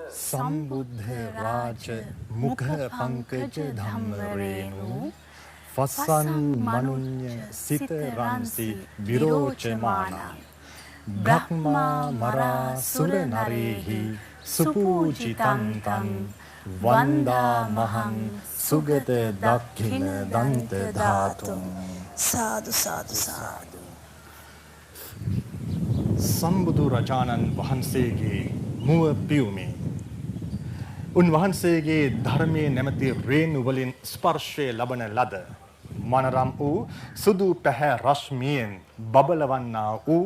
සම්බුද්ධ රාජ මුඛ පංකජ ධම්මරේණු වසන් මනුඤ්ඤ සිත රන්සි විරෝචමාන බ්‍රහ්මා මරා සුර නරේහි සුපූජිතං තං වන්දා මහං සුගත දක්ඛින දන්ත ධාතුං සාදු සාදු සාදු. සම්බුදු රජාණන් වහන්සේගේ මුව පියුමේ උන්වහන්සේගේ ධර්මයේ නැමැති රේණු වලින් ස්පර්ශය ලබන ලද මනරම් වූ සුදු පැහැ රශ්මියෙන් බබලවන්නා වූ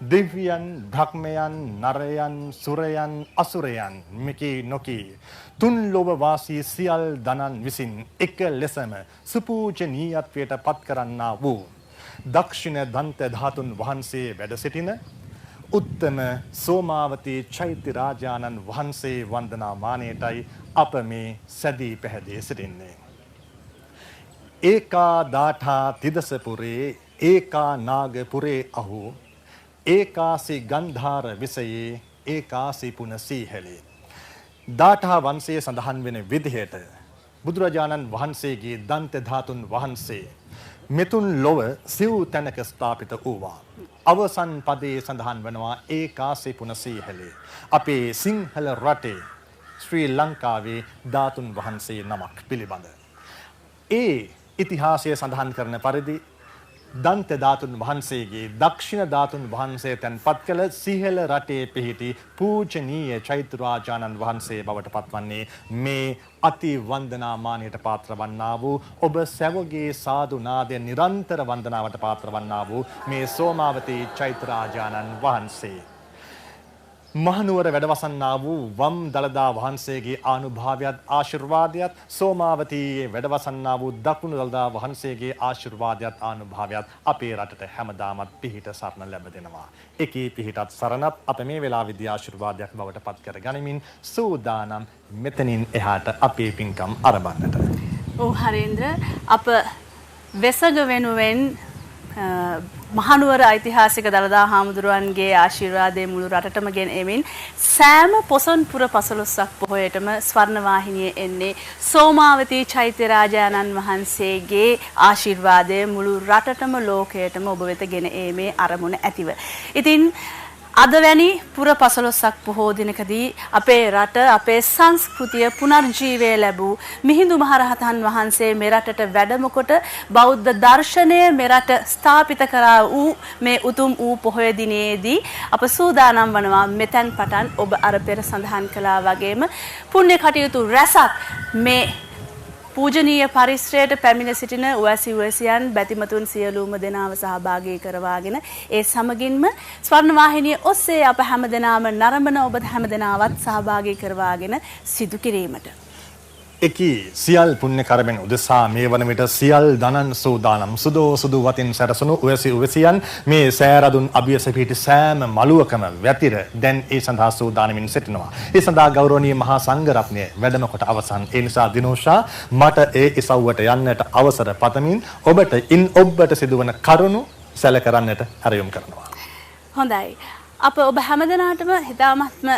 දිව්‍යයන් ධක්මයන් නරයන් සුරයන් අසුරයන් මිකී නොකී තුන් ලෝව වාසී සියල් දනන් විසින් එක ලෙසම සුපූජනීයත්වයට පත් කරන්නා වූ දක්ෂිණ දන්ත ධාතුන් වහන්සේ වැඩ සිටින උත්තම සෝමාවතී චෛත්‍ය රාජානන් වහන්සේ වන්දනා මානයටයි අප මේ සැදී පැහැදී සිටින්නේ. ඒකා දාඨා තිදසපුරේ ඒකා නාගපුරේ අහු ඒකාසි ගන්ධාර විසයේ ඒකාසි පුනසීහෙලේ. දාඨා වංශයේ සඳහන් වෙන විදිහට බුදුරජාණන් වහන්සේගේ දන්ත ධාතුන් වහන්සේ මෙතුන් ලොව සිව් තැනක ස්ථාපිත වූවා. අවසන් පදයේ සඳහන් වෙනවා ඒකාසි පුනසීහෙලේ. අපේ සිංහල රටේ ශ්‍රී ලංකාවේ ධාතුන් වහන්සේ නමක් පිළිබඳ. ඒ ඉතිහාසය සඳහන් කරන පරිදි දන්ත ධාතුන් වහන්සේගේ දක්ෂිණ ධාතුන් වහන්සේ තැන්පත් කළ සිහල රටේ පිහිටි පූජනීය චෛත්‍ය රාජානන් වහන්සේ බවට පත්වන්නේ මේ අති වන්දනා මානයට පාත්‍ර වන්නා වූ ඔබ සැවගේ සාදු නාදය නිරන්තර වන්දනාවට පාත්‍ර වන්නා වූ මේ සෝමාවතී චෛත්‍ය රාජානන් වහන්සේ. මහනුවර වැඩවසන්නා වූ වම් දළදා වහන්සේගේ ආනුභාවයත් ආශිර්වාදයත් සෝමාවතීයේ වැඩවසන්නා වූ දකුණු දළදා වහන්සේගේ ආශිර්වාදයත් ආනුභාවයත් අපේ රටට හැමදාමත් පිහිට සරණ ලැබ දෙනවා. එකී පිහිටත් සරණත් අප මේ වෙලාවේදී ආශිර්වාදයක් බවට පත් කර ගනිමින් සූදානම් මෙතනින් එහාට අපේ පින්කම් ආරම්භන්නට. ඔව් හරේන්ද්‍ර, අප වෙසග වෙනුවෙන් මහනුවර ඓතිහාසික දළදා හාමුදුරුවන්ගේ ආශිර්වාදයේ මුළු රටටම ගෙන එමින් සෑම පොසොන් පුර 15ක් පොහොයටම ස්වර්ණවාහිනියේ එන්නේ සෝමාවතී චෛත්‍ය රාජානන් වහන්සේගේ ආශිර්වාදය මුළු රටටම ලෝකයටම ඔබ වෙත ගෙන ඒමේ අරමුණ ඇතිව. ඉතින් අද වැනි පුර 15ක් පොහෝ දිනකදී අපේ රට අපේ සංස්කෘතිය පුනර්ජීවය ලැබූ මිහිඳු මහරහතන් වහන්සේ මෙරටට වැඩම කොට බෞද්ධ දර්ශනය මෙරට ස්ථාපිත කරා වූ මේ උතුම් වූ පොහොය දිනයේදී අප සූදානම් වනවා මෙතෙන් පටන් ඔබ අර පෙර සඳහන් කළා වගේම පුණ්‍ය කටයුතු රැසක් මේ පූජනීය පරිශ්‍රයට පැමිණ සිටින උවැසි උවැසියන් බැතිමතුන් සියලුම දෙනාව සහභාගී කරවාගෙන ඒ සමගින්ම ස්වර්ණවාහිනිය ඔස්සේ අප හැමදෙනාම නරඹන ඔබ හැමදෙනාවත් සහභාගී කරවාගෙන සිදු කිරීමට එකී සියල් පුණ්‍ය කර්මෙන් උදෙසා මේ වන විට සියල් දනන් සූදානම් සුදෝ සුදු වතින් සැරසුණු උවැසි උවැසියන් මේ සෑරදුන් අභියස පිහිටි සෑම මළුවකම වැතිර දැන් ඒ සඳහා සූදානමින් සිටිනවා. ඒ සඳහා ගෞරවනීය මහා සංඝරත්නය වැඩම කොට අවසන්. ඒ නිසා දිනෝෂා මට ඒ ඉසව්වට යන්නට අවසර පතමින් ඔබට ඔබට සිදුවන කරුණු සැලකරන්නට ආරයුම් කරනවා. හොඳයි. අප ඔබ හැමදෙනාටම හිතාමත්ම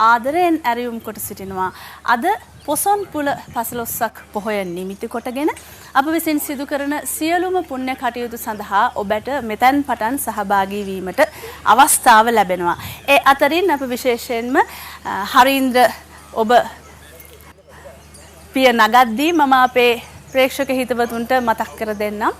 ආදරයෙන් ආරයුම් කොට සිටිනවා. අද පොසොන් පුල 15ක් පොහොය නිමිති කොටගෙන අප විසින් සිදු කරන සියලුම පුණ්‍ය කටයුතු සඳහා ඔබට මෙතෙන් පටන් සහභාගී වීමට අවස්ථාව ලැබෙනවා. ඒ අතරින් අප විශේෂයෙන්ම හරීන්ද්‍ර ඔබ පිය නගද්දී මම අපේ ප්‍රේක්ෂක හිතවතුන්ට මතක් කර දෙන්නම්.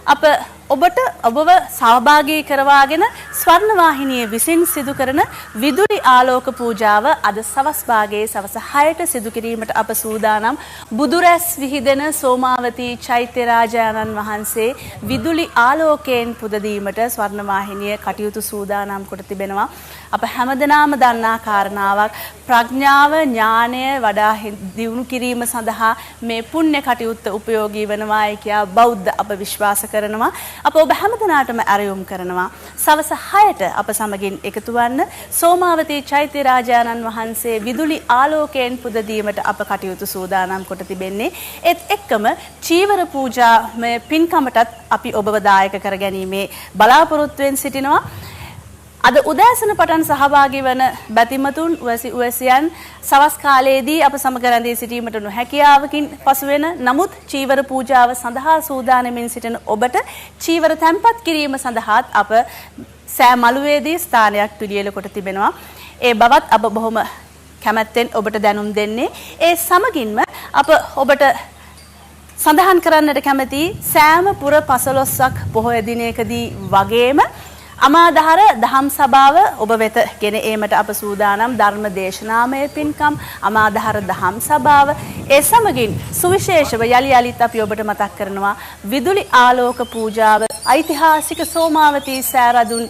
අප ඔබට ඔබව සහභාගී කරවාගෙන ස්වර්ණවාහිනියේ විසින් සිදු කරන විදුලි ආලෝක පූජාව අද සවස් භාගයේ සවස 6ට සිදු කිරීමට අප සූදානම්. බුදුරැස් විහිදෙන සෝමාවතී චෛත්‍ය රාජානන් වහන්සේ විදුලි ආලෝකයෙන් පුද දීමට ස්වර්ණවාහිනිය කටයුතු සූදානම් කොට තිබෙනවා. අප හැමදෙනාම දන්නා කාරණාවක් ප්‍රඥාව ඥානය වඩා දියුණු කිරීම සඳහා මේ පුණ්‍ය කටයුත්ත උපයෝගී වෙනවායි කියා බෞද්ධ අප විශ්වාස කරනවා. අප ඔබ හැමදෙනාටම ආරයුම් කරනවා සවස 6ට අප සමගින් එකතු වන්න සෝමාවතී චෛත්‍ය රාජානන් වහන්සේ විදුලි ආලෝකයෙන් පුද දීමට අප කටයුතු සූදානම් කොට තිබෙන්නේ. ඒත් එක්කම චීවර පූජාමය පින්කමටත් අපි ඔබව දායක කර ගැනීමේ බලාපොරොත්තුවෙන් සිටිනවා. අද උදෑසන පටන් සහභාගී වන බැතිමතුන් උවැසියන් සවස් කාලයේදී අප සමග රැඳී සිටීමට නොහැකියාවකින් පසු වෙන නමුත් චීවර පූජාව සඳහා සූදානමින් සිටින ඔබට චීවර තැන්පත් කිරීම සඳහාත් අප සෑ මළුවේදී ස්ථානයක් පිළියෙල කොට තිබෙනවා. ඒ බවත් අප බොහොම කැමැත්තෙන් ඔබට දැනුම් දෙන්නේ. ඒ සමගින්ම අප ඔබට සඳහන් කරන්නට කැමති සෑම පුර 15ක් පොහොය දිනයකදී වගේම අමාදහර දහම් සභාව ඔබ වෙත ගෙන ඒමට අප සූදානම් ධර්ම දේශනාමය පින්කම් අමාදහර දහම් සභාව ඒ සමගින් සුවිශේෂව යලි යලිත් අපි ඔබට මතක් කරනවා විදුලි ආලෝක පූජාව ඓතිහාසික සෝමාවතී සෑරදුන්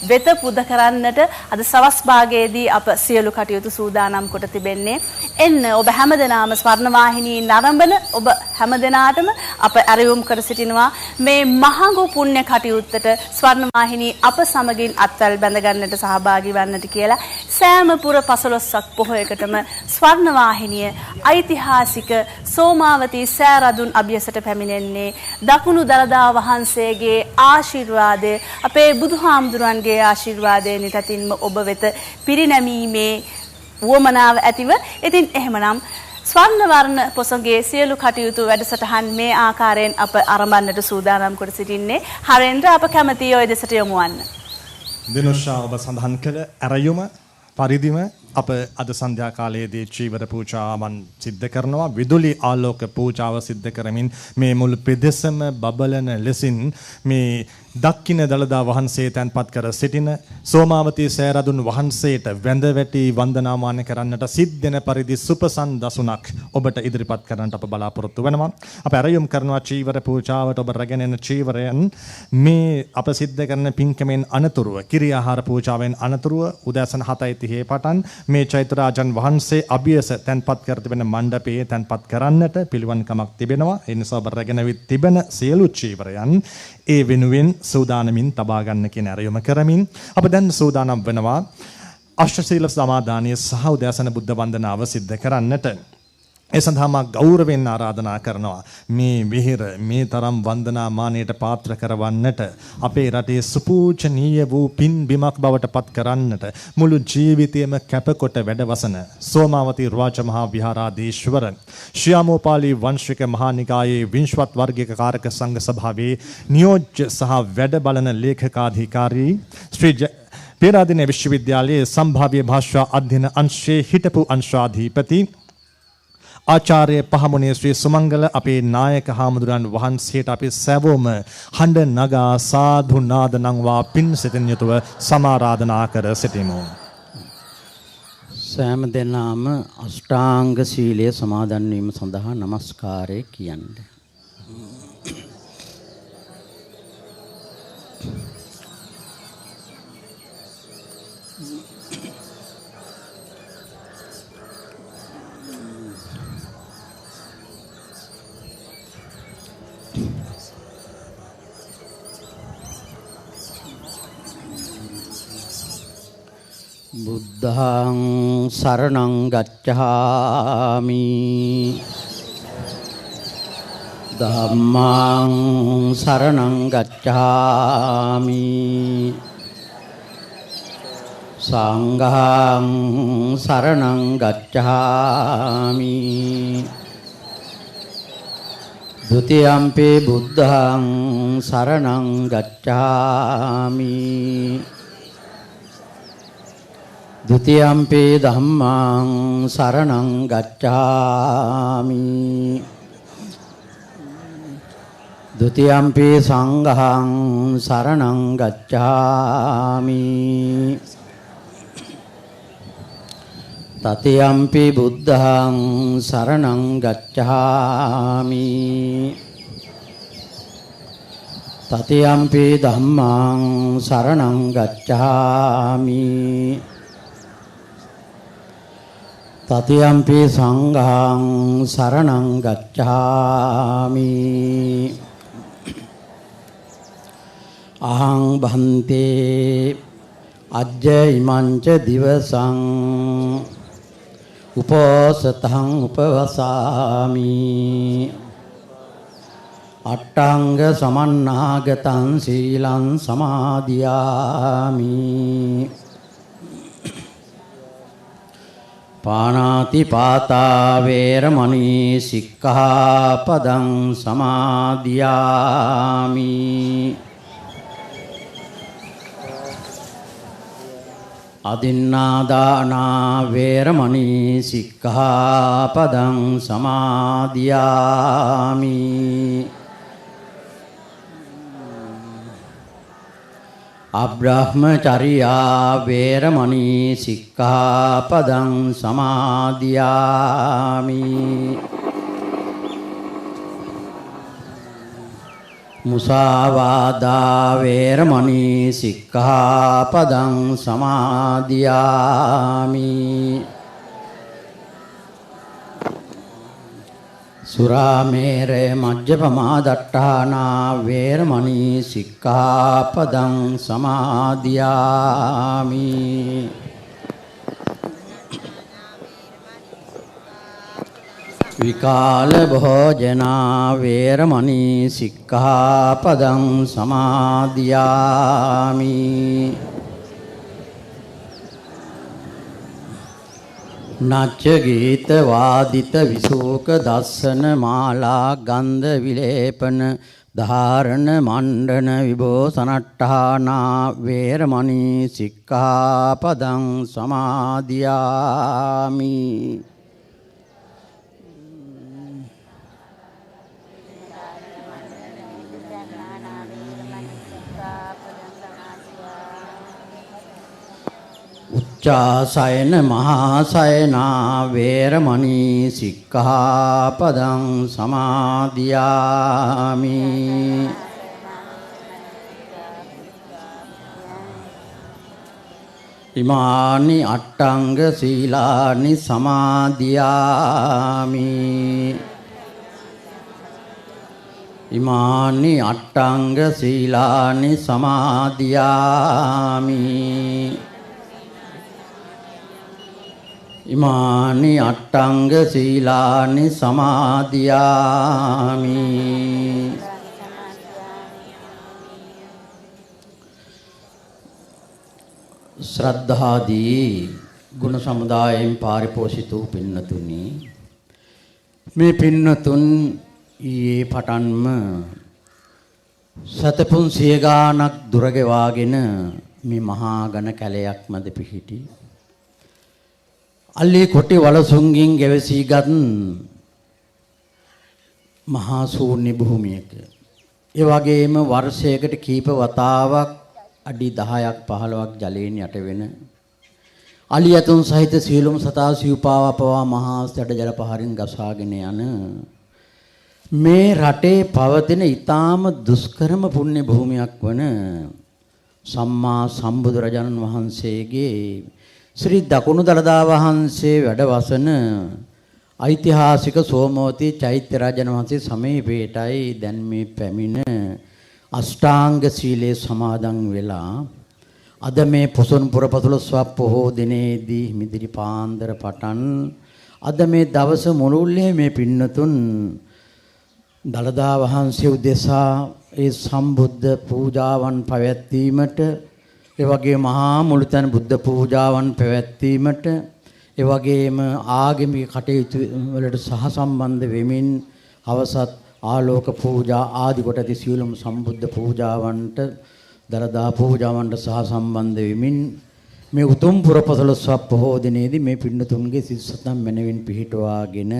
වෙත පුද කරන්නට අද සවස් භාගයේදී අප සියලු කටයුතු සූදානම් කොට තිබෙන්නේ. එන්න ඔබ හැමදෙනාම ස්වර්ණවාහිනී නරඹන ඔබ හැමදෙනාටම අප ඇරයුම් කර සිටිනවා මේ මහඟු පුණ්‍ය කටයුත්තට ස්වර්ණවාහිනී අප සමගින් අත්වැල් බැඳ ගන්නට සහභාගී වන්නට කියලා. සෑම පුර 15ක් පොහොයකටම ස්වර්ණවාහිනිය ඓතිහාසික සෝමාවතී සෑරදුන් අභියසට පැමිණෙන්නේ දකුණු දළදා වහන්සේගේ ආශිර්වාදය අපේ බුදුහාමුදුරන්ගේ ආශිර්වාදය නිතතින්ම ඔබ වෙත පිරිනැමීමේ වුවමනාව ඇතිව. ඉතින් එහෙමනම් ස්වර්ණවර්ණ පොසොගේ සියලු කටයුතු වැඩසටහන් මේ ආකාරයෙන් අප ආරම්භන්නට සූදානම් කොට සිටින්නේ. හරෙන්ද්‍ර අප කැමතියි ඔය දෙසට යොමු වන්න. දිනුෂා ඔබ සඳහන් කළ ඇරයුම පරිදිම අප අද සන්ධ්‍යා කාලයේදී චීවර පූජාවන් සිද්ධ කරනවා. විදුලි ආලෝක පූජාව සිද්ධ කරමින් මේ මුළු ප්‍රදේශම බබලන ලෙසින් මේ දක්කින දළදා වහන්සේ තැන්පත් කර සිටින සෝමාවතී සෑරදුන් වහන්සේට වැඳ වැටි වන්දනාමාන කරන්නට සිද්ධෙන පරිදි සුපසන් දසුණක් ඔබට ඉදිරිපත් කරන්නට අප බලාපොරොත්තු වෙනවා. අප ඇරයුම් කරනවා චීවර පූජාවට ඔබ රැගෙන එන චීවරයන් මේ අප සිද්ධ කරන පින්කමෙන් අනතුරුව කිරි ආහාර පූජාවෙන් අනතුරුව උදෑසන 7:30 පටන් මේ චෛත්‍යරාජන් වහන්සේ අභියස තැන්පත් කර තිබෙන මණ්ඩපයේ තැන්පත් කරන්නට පිළිවන්කමක් තිබෙනවා. ඒ නිසා ඔබ රැගෙන තිබෙන සියලු චීවරයන් ඒ වෙනුවෙන් සූදානමින් තබා ගන්න කියන ඇරයුම කරමින් අප දැන් සූදානම් වෙනවා අෂ්ටසීල සමාදානය සහ උදෑසන බුද්ධ වන්දනාව සිද්ධ කරන්නට. ඒ සඳහා මා ගෞරවයෙන් ආරාධනා කරනවා මේ විහිර මේ තරම් වන්දනා මානයට පාත්‍ර කරවන්නට අපේ රටේ සුපූජනීය වූ පින් බිමක් බවට පත් කරන්නට මුළු ජීවිතයම කැපකොට වැඩවසන සෝමාවතී රාජමහා විහාරාධීශවර ශ්‍යාමෝපාලි වංශික මහා නිකායේ විංශවත් වර්ගික කාරක සංඝ සභාවේ නියෝජ්‍ය සහ වැඩ බලන ලේඛකාධිකාරී ශ්‍රී පේරාදෙණිය විශ්වවිද්‍යාලයේ සම්භාව්‍ය භාෂා අධ්‍යයන අංශයේ හිටපු අංශාධිපති ආචාර්ය පහමුණේ ශ්‍රී සුමංගල අපේ නායක හාමුදුරන් වහන්සේට අපි සැවොම හඬ නගා සාධු නාද නංවා පින් සිතින් යුතුව සමාරාධනා කර සිටිමු. සෑම දෙනාම අෂ්ටාංග සීලය සමාදන් වීම සඳහා নমස්කාරය කියන්නේ. බුද්ධං සරණං ගච්ඡාමි ධම්මං සරණං ගච්ඡාමි සංඝං සරණං ගච්ඡාමි ဒုတိယံ පි බුද්ධං සරණං ගච්ඡාමි द्वितीयम्पि धम्मं शरणं गच्छामि द्वितीयम्पि संघं शरणं गच्छामि तृतीयम्पि बुद्धं शरणं गच्छामि तृतीयम्पि धम्मं शरणं गच्छामि තතියම්පි සංඝං සරණං ගච්ඡාමි අහං භන්තේ අජ්ජ ඉමංච දිවසං උපෝසතං උපවසාමි අට්ඨංග සමන්නාගතං සීලං සමාදියාමි පානාති පාතා වේරමණී සික්ඛාපදං සමාදියාමි අදින්නාදානා වේරමණී සික්ඛාපදං සමාදියාමි අබ්‍රහ්මචර්යා වේරමණී සික්ඛාපදං සමාදියාමි මුසාවාදා වේරමණී සික්ඛාපදං සමාදියාමි සුරාමේරේ මජ්ජපමා දට්ඨානා වේරමණී සික්ඛාපදං සමාදියාමි විකාල භෝජනා වේරමණී සික්ඛාපදං සමාදියාමි නච්ච ගීත වාදිත විසෝක දස්සන මාලා ගන්ධ විලේපන ධාරණ මණ්ඩන විභෝසනට්ඨානා වේරමණී සික්ඛාපදං සමාදියාමි උච්චාසයන මහාසයනා වේරමණී සික්ඛාපදං සමාදියාමි ඉමානි අට්ඨංග සීලානි සමාදියාමි ඉමානි අට්ඨංග සීලානි සමාදියාමි ඉමානි අට්ඨංග සීලානි සමාදියාමි ශ්‍රද්ධාදී ගුණ සමුදායෙන් පාරිපෝෂිත වූ පින්නතුනි මේ පින්නතුන් ඊයේ පටන්ම සතපුන් සිය ගානක් දුර ගෙවාගෙන මේ මහා ඝන කැලයක් මැද පිහිටි අල්ලේ කොටි වලසුන්ගින් ගැවසීගත් මහා ශූන්‍ය භූමියක ඒ වගේම වර්ෂයකට කීප වතාවක් අඩි 10ක් 15ක් ජලයෙන් යට වෙන අලියතුන් සහිත සීලුම් සතා සිව්පාව පවා මහා සැඩ ජල පහරින් ගසාගෙන යන මේ රටේ පවතින ඊටාම දුෂ්කරම පුණ්‍ය භූමියක් වන සම්මා සම්බුදුරජාණන් වහන්සේගේ ශ්‍රී දකුණු දළදා වහන්සේ වැඩවසන ඓතිහාසික සෝමවතී චෛත්‍ය රාජන වහන්සේ සමීපයටයි දැන් මේ පැමිණ අෂ්ටාංග සීලේ සමාදන් වෙලා අද මේ පොසොන් පුර 15 පොහෝ දිනේදී මිදිරි පාන්දර පටන් අද මේ දවස මුළුල්ලේ මේ පින්නතුන් දළදා වහන්සේ උදෙසා ඒ සම්බුද්ධ පූජාවන් පැවැත්වීමට ඒ වගේ මහා මුළුතැන් බුද්ධ පූජාවන් පැවැත්වීමට ඒ වගේම ආගමික කටයුතු වලට සහසම්බන්ධ වෙමින් අවසත් ආලෝක පූජා ආදි කොට ඇති සියලුම සම්බුද්ධ පූජාවන්ට දළදා පූජාවන්ට සහසම්බන්ධ වෙමින් මේ උතුම් පුර 15 පොහෝ දිනේදී මේ පින්නතුන්ගේ සිස්සතම් මැනවින් පිහිටවාගෙන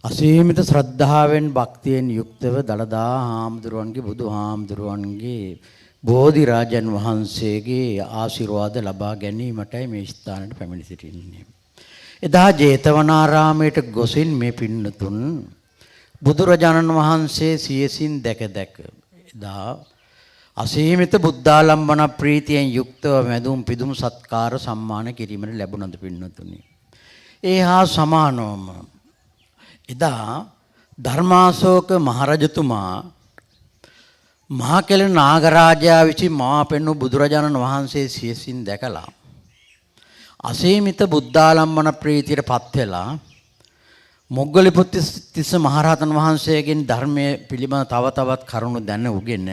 අසීමිත ශ්‍රද්ධාවෙන් භක්තියෙන් යුක්තව දළදා හාමුදුරුවන්ගේ බුදුහාමුදුරුවන්ගේ බෝධි රාජන් වහන්සේගේ ආශිර්වාද ලබා ගැනීමටයි මේ ස්ථානයට පැමිණ සිටින්නේ. එදා ජේතවනාරාමයට ගොසින් මේ පින්නතුන් බුදුරජාණන් වහන්සේ සියසින් දැක එදා අසීමිත බුද්ධාලම්බන ප්‍රීතියෙන් යුක්තව මැදුම් පිදුම් සත්කාර සම්මාන කිරීමට ලැබුණද පින්නතුනි. ඒ හා සමානවම එදා ධර්මාශෝක මහරජතුමා මහකෙල නාගරාජයා විසින් මවා පෙන්වූ බුදුරජාණන් වහන්සේ සියසින් දැකලා අසීමිත බුද්ධාලම්බන ප්‍රීතියට පත් වෙලා මොග්ගලිපුත්තිස්ස මහරහතන් වහන්සේගෙන් ධර්මයේ පිළිබඳ තව තවත් කරුණු දැන උගෙන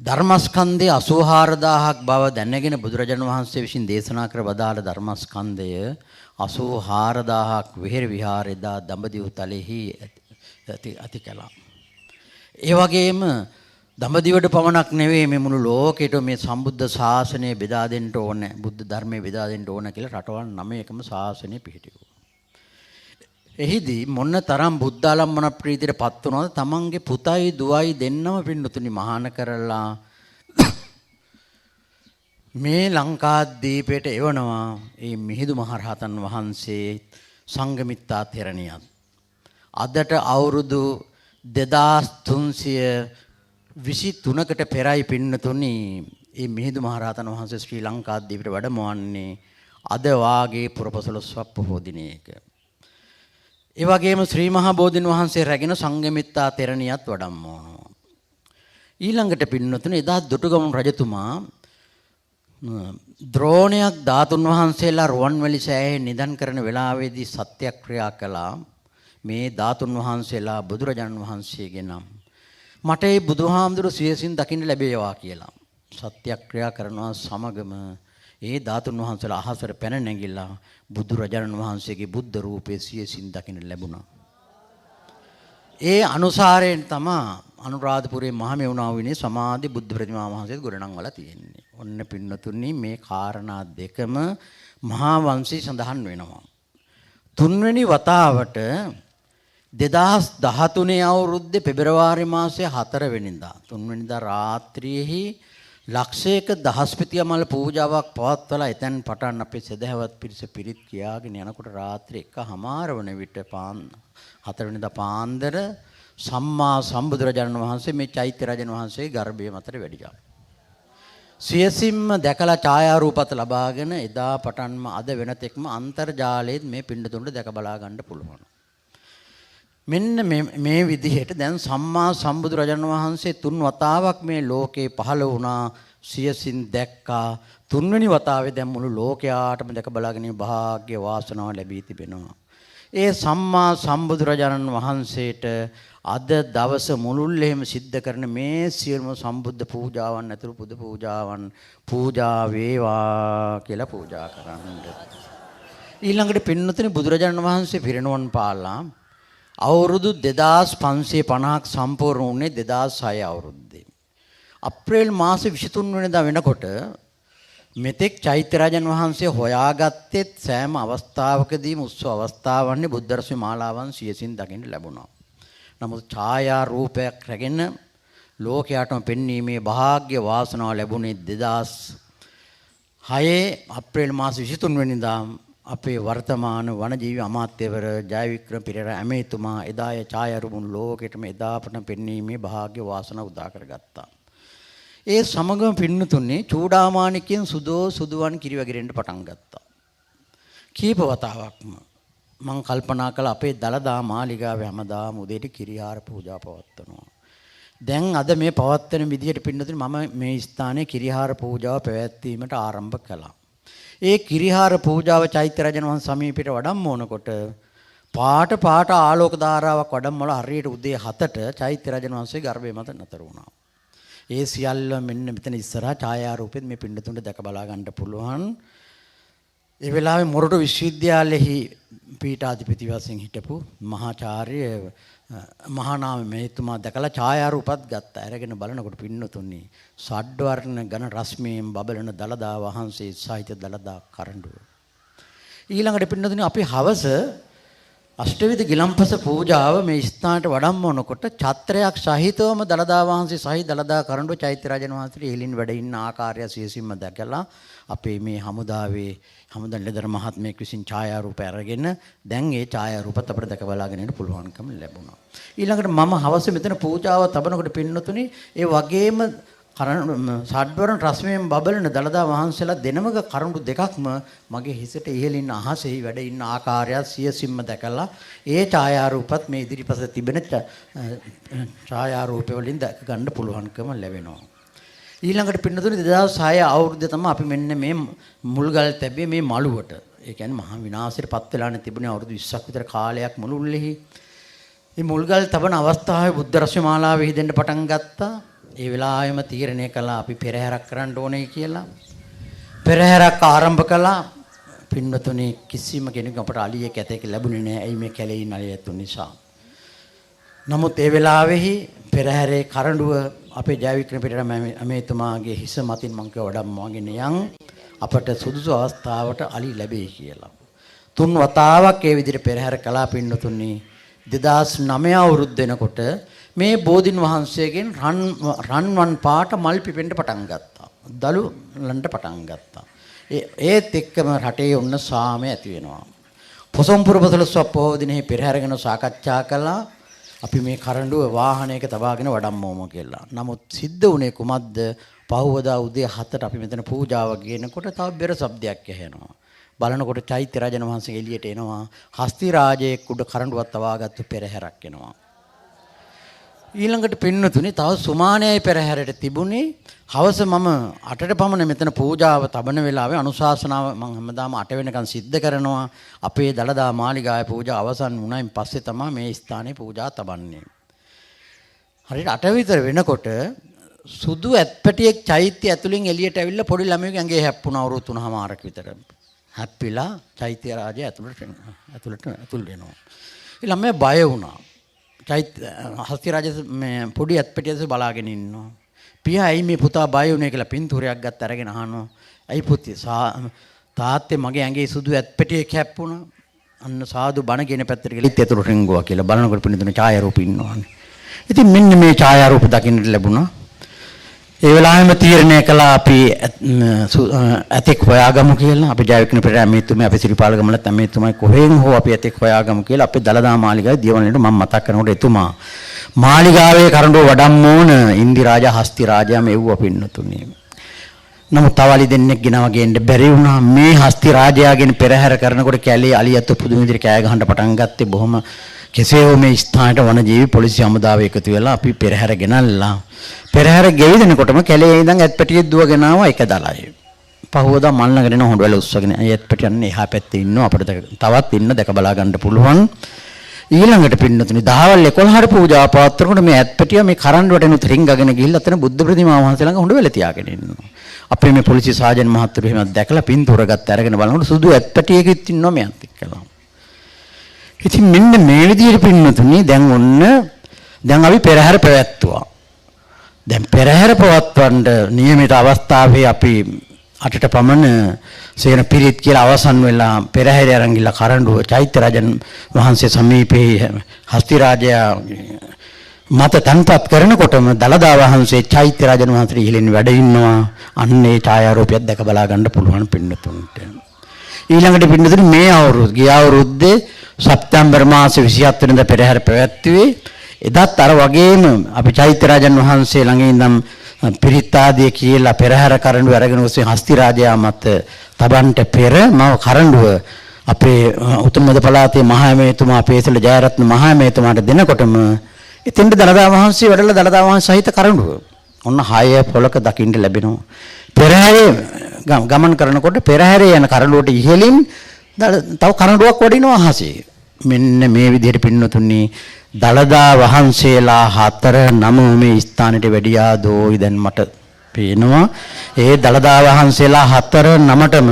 ධර්මස්කන්ධයේ 84000ක් බව දැනගෙන බුදුරජාණන් වහන්සේ විසින් දේශනා කර වදාළ ධර්මස්කන්ධය 84000ක් විහෙර විහාරෙදා දඹදිව තලෙහි ඇති කළා. ඒ වගේම දඹදිවට පමණක් නෙවෙයි මේ මුළු ලෝකෙට මේ සම්බුද්ධ ශාසනය බෙදා දෙන්න ඕනේ, බුද්ධ ධර්මයේ බෙදා දෙන්න ඕනේ කියලා රටවල් 9කම ශාසනය පිහිටුවා. එහිදී මොන තරම් බුද්ධාලම්බන ප්‍රීතියට පත් වුණාද? තමන්ගේ පුතයි දුවයි දෙන්නම පින්නතුනි මහාන කරලා මේ ලංකාද්වීපයට එවනවා. මේ මිහිඳු මහරහතන් වහන්සේ සංඝමිත්තා තෙරණියත් අදට අවුරුදු 2323කට පෙරයි පින්නතුනි මේ මිහිඳු මහරහතන් වහන්සේ ශ්‍රී ලංකාද්වීපයට වැඩමවන්නේ අද වාගේ පුරපසළොස්වක පොහෝ දිනයක. ඒ වගේම ශ්‍රී මහා බෝධින් වහන්සේ රැගෙන සංඝමිත්තා තෙරණියත් වඩම්මවනවා. ඊළඟට පින්නතුනේ එදා දුටුගැමුණු රජතුමා ද්‍රෝණයක් ධාතුන් වහන්සේලා රුවන්වැලි සෑයේ නිදන් කරන වෙලාවේදී සත්‍යක්‍රියා කළා. මේ ධාතුන් වහන්සේලා බුදුරජාණන් වහන්සේගේ නම් මට ඒ බුදුහාමුදුරු සියසින් දකින්න ලැබේවා කියලා. සත්‍යක්‍රියා කරනවා සමගම ඒ ධාතුන් වහන්සේලා අහසට පැන නැගිලා බුදුරජාණන් වහන්සේගේ බුද්ධ රූපයේ සියසින් දකින්න ලැබුණා. ඒ අනුසාරයෙන් තමයි අනුරාධපුරයේ මහමෙවුනාව විනේ සමාධි බුද්ධ ප්‍රතිමා වහන්සේත් ගොඩනංවලා තියෙන්නේ. ඔන්න පින්නතුනි මේ කාරණා දෙකම මහා වංශයේ සඳහන් වෙනවා. තුන්වෙනි වතාවට 2013 අවුරුද්දේ පෙබරවාරි මාසයේ 4 වෙනිදා තුන්වෙනිදා රාත්‍රියේහි ලක්ෂයක දහස්පතියමල් පූජාවක් පවත්වලා එතෙන් පටන් අපේ සදහවත් පිරිස පිරිත් කියාගෙන යනකොට රාත්‍රී 1:00 වන විට 4 වෙනිදා පාන්දර සම්මා සම්බුදුරජාණන් වහන්සේ මේ චෛත්‍ය රජන් වහන්සේ ගර්භයේ මතට වැඩියා. සියසින්ම දැකලා ඡායාරූපත් ලබාගෙන එදා පටන්ම අද වෙනතෙක්ම අන්තර්ජාලයෙන් මේ පින්ඩතුන්ට දැක බලා ගන්න පුළුවන්. මෙන්න මේ විදිහට දැන් සම්මා සම්බුදුරජාණන් වහන්සේ 3 වතාවක් මේ ලෝකේ පහළ වුණා. සියසින් දැක්කා. 3 වෙනි වතාවේ දැන් මුළු ලෝකයාටම දැක බලා ගැනීම වාග්ය වාසනාව ලැබී තිබෙනවා. ඒ සම්මා සම්බුදුරජාණන් වහන්සේට අද දවස මුළුල්ලේම සිද්ධ කරන මේ සියලුම සම්බුද්ධ පූජාවන් ඇතුළු පුද පූජාවන් පූජා වේවා කියලා පූජා කරන්න. ඊළඟට පින්නතුනි බුදුරජාණන් වහන්සේ පිරිනොවන් පාලා අවුරුදු 2550ක් සම්පූර්ණ වුණේ 2006 අවුරුද්දේ. අප්‍රේල් මාසේ 23 වෙනිදා වෙනකොට මෙතෙක් චෛත්‍ය රජන් වහන්සේ හොයාගත්තේ සෑම අවස්ථාවකදීම උත්සව අවස්ථාවන්නේ බුද්ධ රශ්මි මාලාවන් සියසින් දකින්න ලැබුණා. නමුත් ඡායා රූපයක් රැගෙන ලෝකයාටම පෙන්වීමේ වාග්ය වාසනාව ලැබුණේ 2006 අප්‍රේල් මාස 23 වෙනිදා අපේ වර්තමාන වනජීවි අමාත්‍යවර ජයවික්‍රම පෙරේරා ඇමතිතුමා එදාය ඡායා රූපුන් ලෝකෙටම එදාපට පෙන්වීමේ වාග්ය වාසනාව උදා කරගත්තා. ඒ සමගම පින්නතුනේ චූඩාමාණිකයන් සුදුවන් කිරිවැගිරෙන්න පටන් ගත්තා. කීප වතාවක්ම මම කල්පනා කළා අපේ දලදා මාලිගාවේ හැමදාම උදේට කිරිහාර පූජා පවත්වනවා. දැන් අද මේ පවත්වන විදිහට පින්නතුනේ මම මේ ස්ථානයේ කිරිහාර පූජාව පැවැත්වීමට ආරම්භ කළා. ඒ කිරිහාර පූජාව චෛත්‍ය රජන් වහන්සේ සමීපයට වඩම්මවනකොට පාට ආලෝක ධාරාවක් වඩම්මවලා හරියට උදේ 7ට චෛත්‍ය රජන් වහන්සේ ගර්භය මත නතර වුණා. ඒ සියල්ල මෙන්න මෙතන ඉස්සරහා ඡායාරූපෙත් මේ පින්ඩතුන්ට දැක බලා ගන්න පුළුවන්. ඒ වෙලාවේ මොරටු විශ්වවිද්‍යාලයේ පීඨාධිපති වශයෙන් හිටපු මහාචාර්ය මහානාම මෙතුමා දැකලා ඡායාරූපත් ගත්තා. අරගෙන බලනකොට පින්නතුන්නේ ෂඩ්වර්ණ ඝන රශ්මියෙන් බබලන දලදා වහන්සේ සහිත දලදා කරඬුව. ඊළඟට පින්නතුන්නේ අපි හවස අෂ්ටවිධ ගිලම්පස පූජාව මේ ස්ථානට වඩම්මවනකොට ඡත්‍රයක් සහිතවම දලදා වහන්සේ සහිත දලදා කරඬුව චෛත්‍ය රජන් වහන්සේ එළින් වැඩ ඉන්න ආකාරය සියසින්ම දැකලා අපේ මේ හමුදාවේ හමුදා ලෙදර මහත්මයෙක් විසින් ඡායාරූප අරගෙන දැන් ඒ ඡායාරූපත් අපිට දැක බලාගෙන ඉන්න පුළුවන්කම ලැබුණා. ඊළඟට මම හවස මෙතන පූජාව තබනකොට පින්නතුනේ ඒ වගේම ෂඩ්වර්ණ රශ්මියෙන් බබලන දලදා වහන්සේලා දෙනමක කරඬු දෙකක්ම මගේ හිසට ඉහළින් අහසෙහි වැඩ ඉන්න ආකාරය සියසින්ම දැකලා ඒ ඡායාරූපත් මේ ඉදිරිපස තිබෙන ඡායාරූප වලින් දැක ගන්න පුළුවන්කම ලැබෙනවා. ඊළඟට පින්නතුනේ 2006 අවුරුද්දේ තමයි අපි මෙන්න මේ මුල්ගල් තැබේ මේ මළුවට ඒ කියන්නේ මහා විනාශයට පත් වෙලානේ තිබුණේ අවුරුදු 20ක් විතර කාලයක් මුළුල්ලේ. මේ මුල්ගල් තබන අවස්ථාවේ බුද්ධ රශ්මි මාලාව හිදෙන්න පටන් ගත්තා. ඒ වෙලාවෙම තීරණය කළා අපි පෙරහැරක් කරන්න ඕනේ කියලා. පෙරහැරක් ආරම්භ කළා. පින්වතුනි කිසිම කෙනෙක් අපට අලියෙක් ඇතෙක් ලැබුණේ නැහැ. ඇයි මේ කැලේ ඉන්න අලියෙක් නිසා. නමුත් ඒ වෙලාවේහි පෙරහැරේ කරඬුව අපේ ජයවික්‍රම පිටරම අමේතුමාගේ හිස මතින් මං කිව්වා වඩම්මගෙන යන් අපට සුදුසු අවස්ථාවට අලි ලැබෙයි කියලා. 3 වතාවක් ඒ විදිහට පෙරහැර කළා පින්වතුනි. 2009 අවුරුද්ද වෙනකොට මේ බෝධින් වහන්සේගෙන් රන්වන් පාට මල් පිපෙන්න පටන් ගත්තා. දලු ලන්ට පටන් ගත්තා. ඒත් එක්කම රටේ ඔන්න සාමය ඇති වෙනවා. පොසොන්පුර පොසොල්සොක් පොහොව දිනේ පෙරහැර ගැන සාකච්ඡා කළා. අපි මේ කරඬුව වාහනයක තබාගෙන වඩම්මෝම කියලා. නමුත් සිද්ධ වුණේ කුමක්ද? පහවදා උදේ 7ට අපි මෙතන පූජාව ගේනකොට තව බෙර શબ્දයක් ඇහෙනවා. බලනකොට චෛත්‍ය රාජන වහන්සේ එළියට එනවා. හස්ති රාජයේ කුඩ කරඬුවක් තවාගත්තු පෙරහැරක් එනවා. ඊළඟට පින්නතුනේ තව සුමානයයි පෙරහැරට තිබුණේ. හවස මම 8ට පමණ මෙතන පූජාව තබන වෙලාවේ අනුශාසනාව මම හැමදාම 8 වෙනකන් සිද්ධ කරනවා. අපේ දළදා මාලිගාවේ පූජා අවසන් වුණායින් පස්සේ තමයි මේ ස්ථානයේ පූජා තබන්නේ. හරියට 8 විතර වෙනකොට සුදු ඇත්පැටියෙක් චෛත්‍ය ඇතුලෙන් එළියට ඇවිල්ලා පොඩි ළමයෙකුගේ ඇඟේ හැප්පුණා අවුරුදු 3මාරක් විතර. හැප්පිලා චෛත්‍ය රාජය ඇතුළට එනවා. ඒ ළමයා බය වුණා. හස්ති රාජ මේ පොඩි ඇත්පැටියස බලාගෙන ඉන්නවා. පියා ඇයි මේ පුතා බය වුනේ කියලා පින්තූරයක් ගත්ත අරගෙන අහනවා. ඇයි පුතේ තාත්තේ මගේ ඇඟේ සුදු ඇත්පැටියක් හැප්පුණා. අන්න සාදු බණ කියන පැත්තට ගිහින් ඇතුළට රිංගුවා කියලා බලනකොට පින්නතුන ඡායාරූප ඉන්නවානේ. ඉතින් මෙන්න මේ ඡායාරූප දකින්නට ලැබුණා. ඒ වෙලාවෙම තීරණය කළා අපි ඇතෙක් හොයාගමු කියලා. අපි ජයවික්‍රම පෙරේරා මේතුමේ අපි සිරිපාලගමලත් මේතුමයි කොහෙන් හෝ අපි ඇතෙක් හොයාගමු කියලා අපේ දළදා මාලිගාවේ දියවලට මම මතක් කරනකොට එතුමා මාලිගාවේ කරඬුව වඩම්මෝන ඉන්දිරාජා හස්ති රාජයා මෙව්ව පින්නතුනේ. නමුත් තවලි දෙන්නෙක් ගෙනව ගේන්න බැරි වුණා. මේ හස්ති රාජයාගෙන් පෙරහැර කරනකොට කැලේ අලියත් පුදුම විදිහට කෑ ගහන්න පටන් ගත්තේ. බොහොම කෙසේ හෝ මේ ස්ථානයට වනජීවි පොලිසිය හමුදාව එකතු වෙලා අපි පෙරහැර ගෙනල්ලා පෙරහැර ගෙවිදෙනකොටම කැලේ ඉඳන් ඇත්පැටියෙක් දුවගෙන ආවා එක දලයි. පහුවදා මල් ළඟට එන හොඬවැල උස්සගෙන ඇත්පැටියන්නේ එහා පැත්තේ ඉන්නවා. අපිට තවත් ඉන්න දැක බලා ගන්න පුළුවන්. ඊළඟට පින්නතුනි දහවල් 11ට පූජා පවත්වනකොට මේ ඇත්පැටිය මේ කරඬුවට එනුත් රින්ගගෙන ගිහිල්ලා අතන බුද්ධ ප්‍රතිමා වහන්සේ ළඟ හොඬවැල තියාගෙන ඉන්නවා. අපේ මේ පොලිසිය සාජන් මහත්තුරු එහෙම දැකලා පින්තූර ගත්ත අරගෙන බලනකොට සුදු ඇත්පැටියකින් ඉන්නවා මෙයන්ත් එක්කලා. ඉතින් මෙන්න මේ විදිහට පින්නතුනි දැන් අපි පෙරහැර පැවැත්තුවා. දැන් පෙරහැර පවත්වන්න නියමිත අවස්ථාවේ අපි 8ට පමණ සේන පිරිත් කියලා අවසන් වෙලා පෙරහැර අරන් ගිහලා කරඬුව චෛත්‍ය රාජන් වහන්සේ සමීපයේ හස්ති රාජයා මත තන්පත් කරනකොටම දළදා වහන්සේ චෛත්‍ය රාජන් වහන්සේ ඉහළින් වැඩ ඉන්නවා. අන්න ඒ ඡායාරූපයක් දැක බලා ගන්න පුළුවන් පින්නතුන්ට. ඊළඟට පින්නතුනි මේ ගිය අවුරුද්දේ සැප්තැම්බර් මාසේ 27 වෙනිදා පෙරහැර පැවැත්වුවේ. එදත් අර වගේම අපි චෛත්‍ය රාජන් වහන්සේ ළඟ ඉඳන් පිරිත් ආදී කියලා පෙරහැර කරඬුව අරගෙන ඔස්සේ හස්ති රාජයා මත තබන්ට පෙර මම කරඬුව අපේ උතුම්මද පළාතේ මහා මේතුමා අපේසල ජයරත්න මහා මේතුමාට දෙනකොටම එතෙන්ට දළදා වහන්සේ වැඩලා දළදා වහන්සේ සහිත කරඬුව ඔන්න 6 පොලක දකින්න ලැබෙනවා. පෙරහැරේ ගමන් කරනකොට පෙරහැරේ යන කරඬුවට ඉහළින් තව කරඬුවක් වඩිනවා අහසේ. මෙන්න මේ විදිහට පින්නතුනි දළදා වහන්සේලා 4-9 මේ ස්ථානෙට වැඩියා දෝයි දැන් මට පේනවා. ඒ දළදා වහන්සේලා 4-9ටම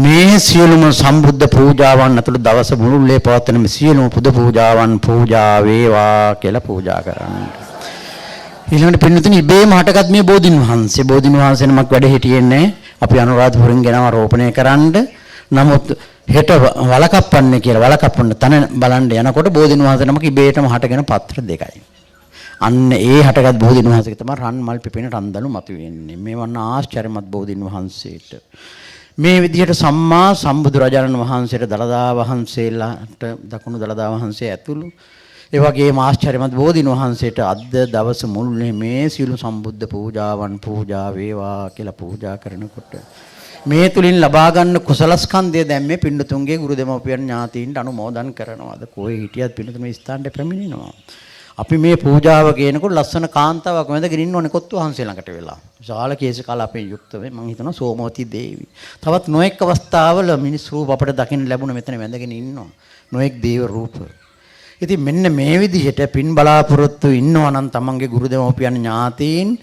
මේ සියලුම සම්බුද්ධ පූජාවන් අතුළු දවස මුළුල්ලේ පවත්වන මේ සියලුම පුද පූජාවන් පූජා වේවා කියලා පූජා කරන්න. ඊළඟට පින්නතුනි ඉබේම හටගත් මේ බෝධින් වහන්සේ නමක් වැඩ හිටියේ නැහැ. අපි අනුරාධපුරෙන් ගෙනව රෝපණය කරන්න. නමුත් හෙට වලකප්පන්නේ කියලා වලකප්පන්න තන බලන්න යනකොට බෝධින් වහන්සේ නමක ඉබේටම හටගෙන පත්‍ර දෙකයි. අන්න ඒ හටගත් බෝධින් වහන්සේක තමයි රන් මල් පිපෙන රන්දනු මතුවෙන්නේ. මේ වන්න ආශ්චර්යමත් බෝධින් වහන්සේට මේ විදිහට සම්මා සම්බුදු රජාණන් වහන්සේට දළදා වහන්සේලාට දකුණු දළදා වහන්සේ ඇතුළු ඒ වගේම ආශ්චර්යමත් බෝධින් වහන්සේට අද දවස මුළුල්ලේ මේ සියලු සම්බුද්ධ පූජාවන් පූජා වේවා කියලා පූජා කරනකොට මේ තුලින් ලබා ගන්න කුසලස්කන්ධය දැන් මේ පින්නතුන්ගේ ගුරු දෙමව්පියන් ඥාතීන්ට අනුමෝදන් කරනවාද කොහේ හිටියත් පින්නතුන් මේ ස්ථානට පැමිණෙනවා. අපි මේ පූජාව ගේනකොට ලස්සන කාන්තාවක් මැදගෙන ඉන්නෝනේ කොත්තු වහන්සේ ළඟට වෙලා. විශාල කේශ කලාපයෙන් යුක්ත වෙයි. මම හිතනවා සෝමවති දේවි. තවත් නොඑක් අවස්ථාවල මිනිස් රූප අපිට දකින්න ලැබුණ මෙතන වැඳගෙන ඉන්නවා. නොඑක් දේව රූප. ඉතින් මෙන්න මේ විදිහට පින් බලාපොරොත්තු ඉන්නවා නම් තමන්ගේ ගුරු දෙමව්පියන් ඥාතීන්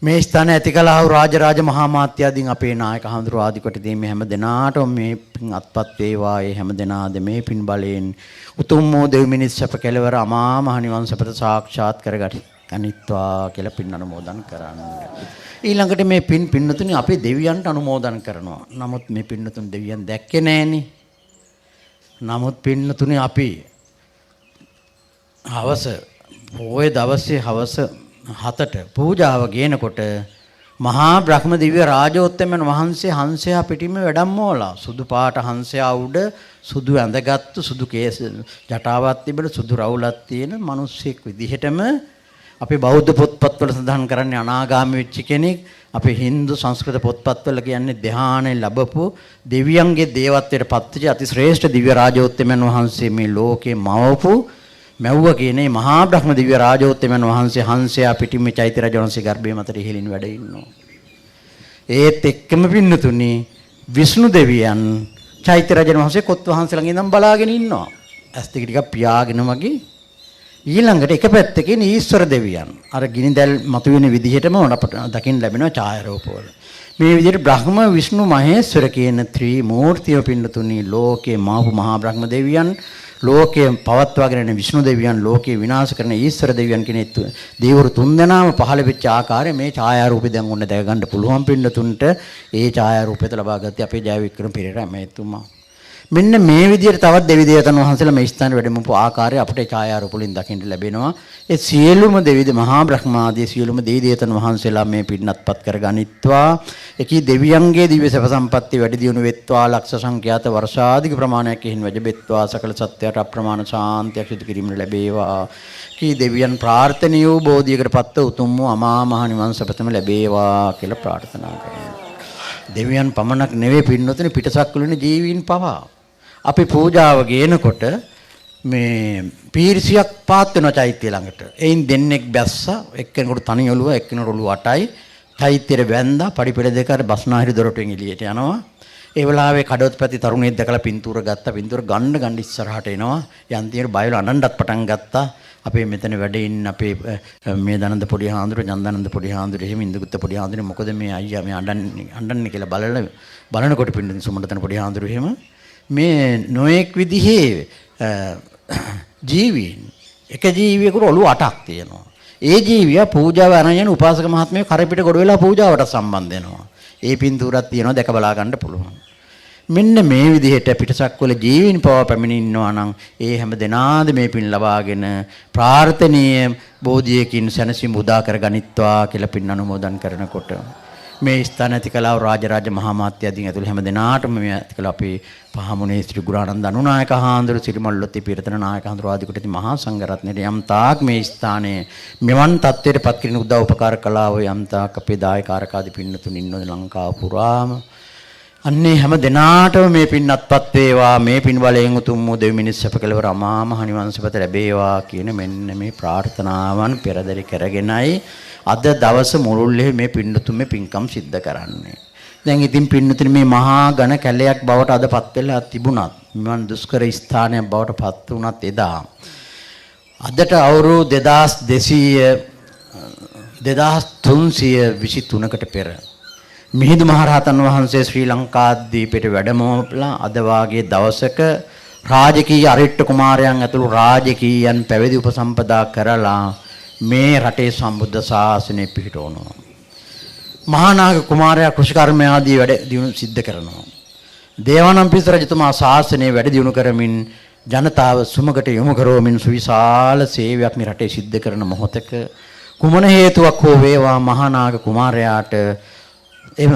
මේ ස්ථාන ඇති කළා වූ රාජරාජ මහා මාත්‍යාදීන් අපේ නායක හඳුරු ආදි කොට දී මේ හැම දිනාටම මේ පින් අත්පත් වේවා. ඒ හැම දිනාද මේ පින් බලයෙන් උතුම් වූ දෙව් මිනිස් සැප කෙලවර අමා මහ නිවන් සැපත සාක්ෂාත් කරගනිත්වා කියලා පින් අනුමෝදන් කරන්න. ඊළඟට මේ පින් පින්නතුනි අපි දෙවියන්ට අනුමෝදන් කරනවා. නමුත් මේ පින්නතුන් දෙවියන් දැක්කේ නැහෙනි. නමුත් පින්නතුනි අපි හවස පොයේ දවසේ හවස 7ට පූජාව ගේනකොට මහා බ්‍රහ්ම දිව්‍ය රාජෝත්තමයන් වහන්සේ හංසයා පිටින්ම වැඩමවලා සුදු පාට හංසයා උඩ සුදු ඇඳගත්තු සුදු කේස ජටාවක් තිබෙන සුදු රවුලක් තියෙන මිනිස්සෙක් විදිහටම අපේ බෞද්ධ පොත්පත්වල සඳහන් කරන්නේ අනාගාමී වෙච්ච කෙනෙක්. අපේ Hindu සංස්කෘත පොත්පත්වල කියන්නේ ධ්‍යානෙ ලැබපු දෙවියන්ගේ දේවත්වයට පත්විච්ච අති ශ්‍රේෂ්ඨ දිව්‍ය රාජෝත්තමයන් වහන්සේ මේ ලෝකේ මවපු මැව්ව කියන්නේ මහා බ්‍රහ්ම දිව්‍ය රාජෝත්තමයන් වහන්සේ හංසයා පිටින්ම චෛත්‍ය රජ වහන්සේ ගර්භයේ මතට ඉහෙලින් වැඩ ඉන්නවා. ඒත් එක්කම පින්නතුනි විෂ්ණු දෙවියන් චෛත්‍ය රජ වහන්සේ කොත් වහන්සේ ළඟ ඉඳන් බලාගෙන ඉන්නවා. ඇස් දෙක ටිකක් පියාගෙන වගේ. ඊළඟට එක පැත්තකින් ඊශ්වර දෙවියන් අර ගිනිදැල් මතුවෙන විදිහටම අපට දකින්න ලැබෙනවා ඡායාරූපවල. මේ විදිහට බ්‍රහ්ම විෂ්ණු මහේශ්වර කියන ත්‍රිමූර්තිය පින්නතුනි ලෝකේ මාපු මහා බ්‍රහ්ම දෙවියන් ලෝකයේ පවත්වාගෙන යන විෂ්ණු දෙවියන් ලෝකේ විනාශ කරන ඊශ්වර දෙවියන් කියන දේවරු තුන්දෙනාම පහළ වෙච්ච ආකාරය මේ ඡායාරූපේ දැන් ඔන්න දැක ගන්න පුළුවන් පින්නතුන්ට ඒ ඡායාරූපෙත ලබා ගත්තේ අපේ ජයවික්‍රම පෙරේරා මහතුමා. මෙන්න මේ විදිහට තවත් දෙවි දේවතාවුන් වහන්සේලා මේ ස්ථානයේ වැඩමපු ආකාරය අපිට ඡායාරූප වලින් දකින්න ලැබෙනවා. ඒ සියලුම දෙවි මහා බ්‍රහ්මාදී සියලුම දෙවි දේවතාවුන් වහන්සේලා මේ පින්නත්පත් කරගනිත්වා. එකී දෙවියන්ගේ දිව්‍ය සැප සම්පatti වැඩි දියුණු වෙත්වා. ලක්ෂ සංඛ්‍යාත වර්ෂාධික ප්‍රමාණයක් එහින් වැජබෙත්වා. සකල සත්‍යයට අප්‍රමාණ ශාන්තියක් සිදු කිරීමට ලැබේවා. කී දෙවියන් ප්‍රාර්ථනීය වූ බෝධියකට පත්ව උතුම් වූ අමා මහ නිවන් සපතම ලැබේවා කියලා ප්‍රාර්ථනා කරනවා. දෙවියන් පමණක් නෙවෙයි පින්නතුනි පිටසක්වල ඉන්න ජීවීන් පවා අපි පූජාව ගේනකොට මේ පීරිසියක් පාත් වෙන චෛත්‍ය ළඟට. එයින් දෙන්නෙක් බැස්සා එක්කෙනෙකුට තනි ඔළුව එක්කෙනෙකුට ඔළුව 8යි. චෛත්‍යෙට වැන්දා පඩිපෙළ දෙක අර බස්නාහිර දොරටුවෙන් එළියට යනවා. ඒ වෙලාවේ කඩොත්පැති තරුණයෙක් දැකලා පින්තූර ගත්තා. පින්තූර ගන්න ඉස්සරහට එනවා. යන්තියට බයල අඬන්නත් පටන් ගත්තා. අපේ මෙතන වැඩ ඉන්න අපේ මේ දනන්ද පොඩි හාමුදුර නන්දානන්ද පොඩි හාමුදුර එහෙම ඉන්දුගුත්ත පොඩි හාමුදුර මොකද මේ අයියා මේ අඬන්නේ කියලා බලනකොට පින්දින් සුමණතන පොඩි හාමුදුර එහෙම මේ නොඑක් විදිහේ ජීවීන් එක ජීවියෙකුට ඔළුව 8ක් තියෙනවා. ඒ ජීවියා පූජාව අරන් යන උපාසක මහත්මයා කරපිට ගොඩ වෙලා පූජාවට සම්බන්ධ වෙනවා. ඒ පින්තූරක් තියෙනවා දැක බලා ගන්න පුළුවන්. මෙන්න මේ විදිහට පිටසක්වල ජීවීන් පව පැමිණෙනවා නම් ඒ හැම දෙනාද මේ පින් ලබාගෙන ප්‍රාර්ථනීය බෝධියකින් සැනසීම උදා කරගනිත්වා කියලා පින් අනුමෝදන් කරනකොට මේ ස්ථාන ඇති කළා රාජරාජ මහා මාත්‍යාදීන් ඇතුළු හැම දෙනාටම මේ ඇති කළා අපේ පහමුණේ ශ්‍රී ගුණානන්ද අනුනායක හාමුදුරු සිරිමල්ලොත්ති පිරිතන නායක හාමුදුරු ආදී කොට මහා සංඝරත්නයේ යම් තාක් මේ ස්ථානයේ මෙවන් තත්ත්වයට පත් කිරීම උදව් උපකාර කළා වූ යම් තාක් අපේ දායකාරක ආදී පින්නතුන් ඉන්නෝ ලංකාව පුරාම අන්නේ හැම දෙනාටම මේ පින් අත්පත් වේවා මේ පින් බලයෙන් උතුම් වූ දෙවි මිනිස් සැප කෙලවර අමා මහ නිවන් සපත ලැබේවා කියන මෙන්න මේ ප්‍රාර්ථනාවන් පෙරදරි කරගෙනයි අද දවස මුළුල්ලේ මේ පින්නතුන් මේ පින්කම් සිද්ධ කරන්නේ. දැන් ඉතින් පින්නතුන් මේ මහා ඝන කැලයක් බවට අදපත් වෙලා තිබුණත් මම දුෂ්කර ස්ථානයක් බවට පත් වුණත් එදා අදට අවුරුදු 2323කට පෙර මිහිඳු මහරහතන් වහන්සේ ශ්‍රී ලංකාද්වීපයට වැඩමවලා අද වාගේ දවසක රාජකීය අරිට්ඨ කුමාරයන් ඇතුළු රාජකීයන් පැවිදි උපසම්පදා කරලා මේ රටේ සම්බුද්ධ ශාසනය පිහිටවනවා. මහා නාග කුමාරයා කෘෂිකර්ම ආදී වැඩ දියුණු සිද්ධ කරනවා. දේවානම්පියතිස්ස රජතුමා ශාසනය වැඩ දියුණු කරමින් ජනතාව සුමකට යොමු කරවමින් සුවිශාල සේවයක් මේ රටේ සිද්ධ කරන මොහොතක කුමන හේතුවක් හෝ වේවා මහා නාග කුමාරයාට එම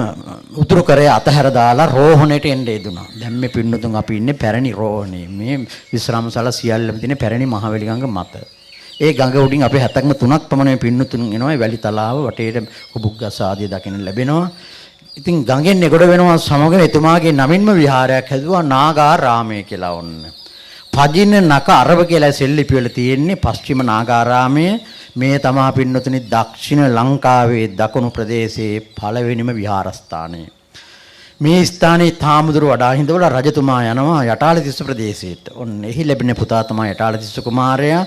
උතුරු කරේ අතහැර දාලා රෝහණයට එන්න යෙදුණා. දැන් මේ පින්නතුන් අපි ඉන්නේ පැරණි රෝහණේ. මේ විශ්‍රාමශාල සියල්ලම තියෙන පැරණි මහවැලි ගඟ මත. ඒ ගඟ උඩින් අපි 73ක් පමණ මේ පින්නතුන් එනවා. වැලි තලාව වටේට කුබුක් ගස් ආදිය දකින්න ලැබෙනවා. ඉතින් ගඟෙන් එගොඩ වෙනවා සමග එතුමාගේ නමින්ම විහාරයක් හැදුවා නාගාරාමය කියලා ඔන්න. පජින නක අරව කියලා සෙල්ලිපි වල තියෙන්නේ පශ්චිම නාගාරාමයේ මේ තමා පින්නතුනි දක්ෂිණ ලංකාවේ දකුණු ප්‍රදේශයේ පළවෙනිම විහාරස්ථානය. මේ ස්ථානයේ තාමුදුර වඩා හිඳවල රජතුමා යනවා යටාලතිස්ස ප්‍රදේශයට. ඔන්න එහි ලැබෙන පුතා තමයි යටාලතිස්ස කුමාරයා.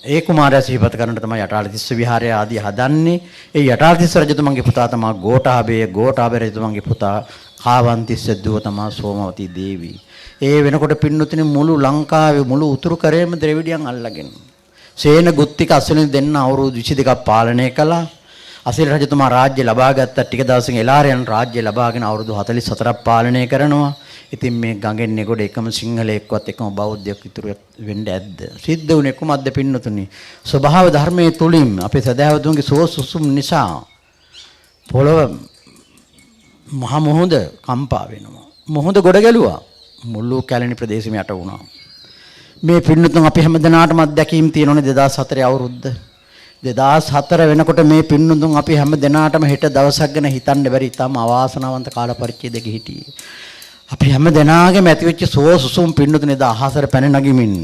ඒ කුමාරයා සිහිපත් කරනට තමයි යටාලතිස්ස විහාරය ආදී හදන්නේ. ඒ යටාලතිස්ස රජතුමන්ගේ පුතා තමයි ගෝඨාභය. ගෝඨාභය රජතුමන්ගේ පුතා කාවන්තිස්ස දුව තමයි සෝමවතී දේවී. ඒ වෙනකොට පින්නතුනි මුළු ලංකාවේ මුළු උතුරු කරේම ද්‍රවිඩයන් අල්ලගෙන සේන ගුත්තික අසලින් දෙන්න අවුරුදු 22ක් පාලනය කළා. අසිර රජතුමා රාජ්‍ය ලබා ගත්ත ටික දවසකින් එලාරයන් රාජ්‍ය ලබාගෙන අවුරුදු 44ක් පාලනය කරනවා. ඉතින් මේ ගඟෙන් නෙගොඩ එකම සිංහලයෙක්වත් එකම බෞද්ධයෙක් ඉතුරු වෙන්න ඇද්ද? සිද්ධ වුණේ කුමක්ද පින්නතුනි? ස්වභාව ධර්මයේ තුලින් අපේ සදාවතුන්ගේ සෝසුසුම් නිසා පොළව මහ මොහොඳ කම්පා වෙනවා. මොහොඳ ගොඩ ගැලුවා. මුළු කැලණි ප්‍රදේශෙම යට වුණා. මේ පින්නතුන් අපි හැමදෙනාටම අත්දැකීම් තියෙනෝනේ 2004 අවුරුද්ද. 2004 වෙනකොට මේ පින්නතුන් අපි හැමදෙනාටම හෙට දවසක් ගැන හිතන්න බැරි තාම අවාසනාවන්ත කාල පරිච්ඡේදයක හිටියේ. අපි හැමදෙනාගේම ඇතිවෙච්ච සුසුම් පින්නතුනේ අහසට පැන නගිමින්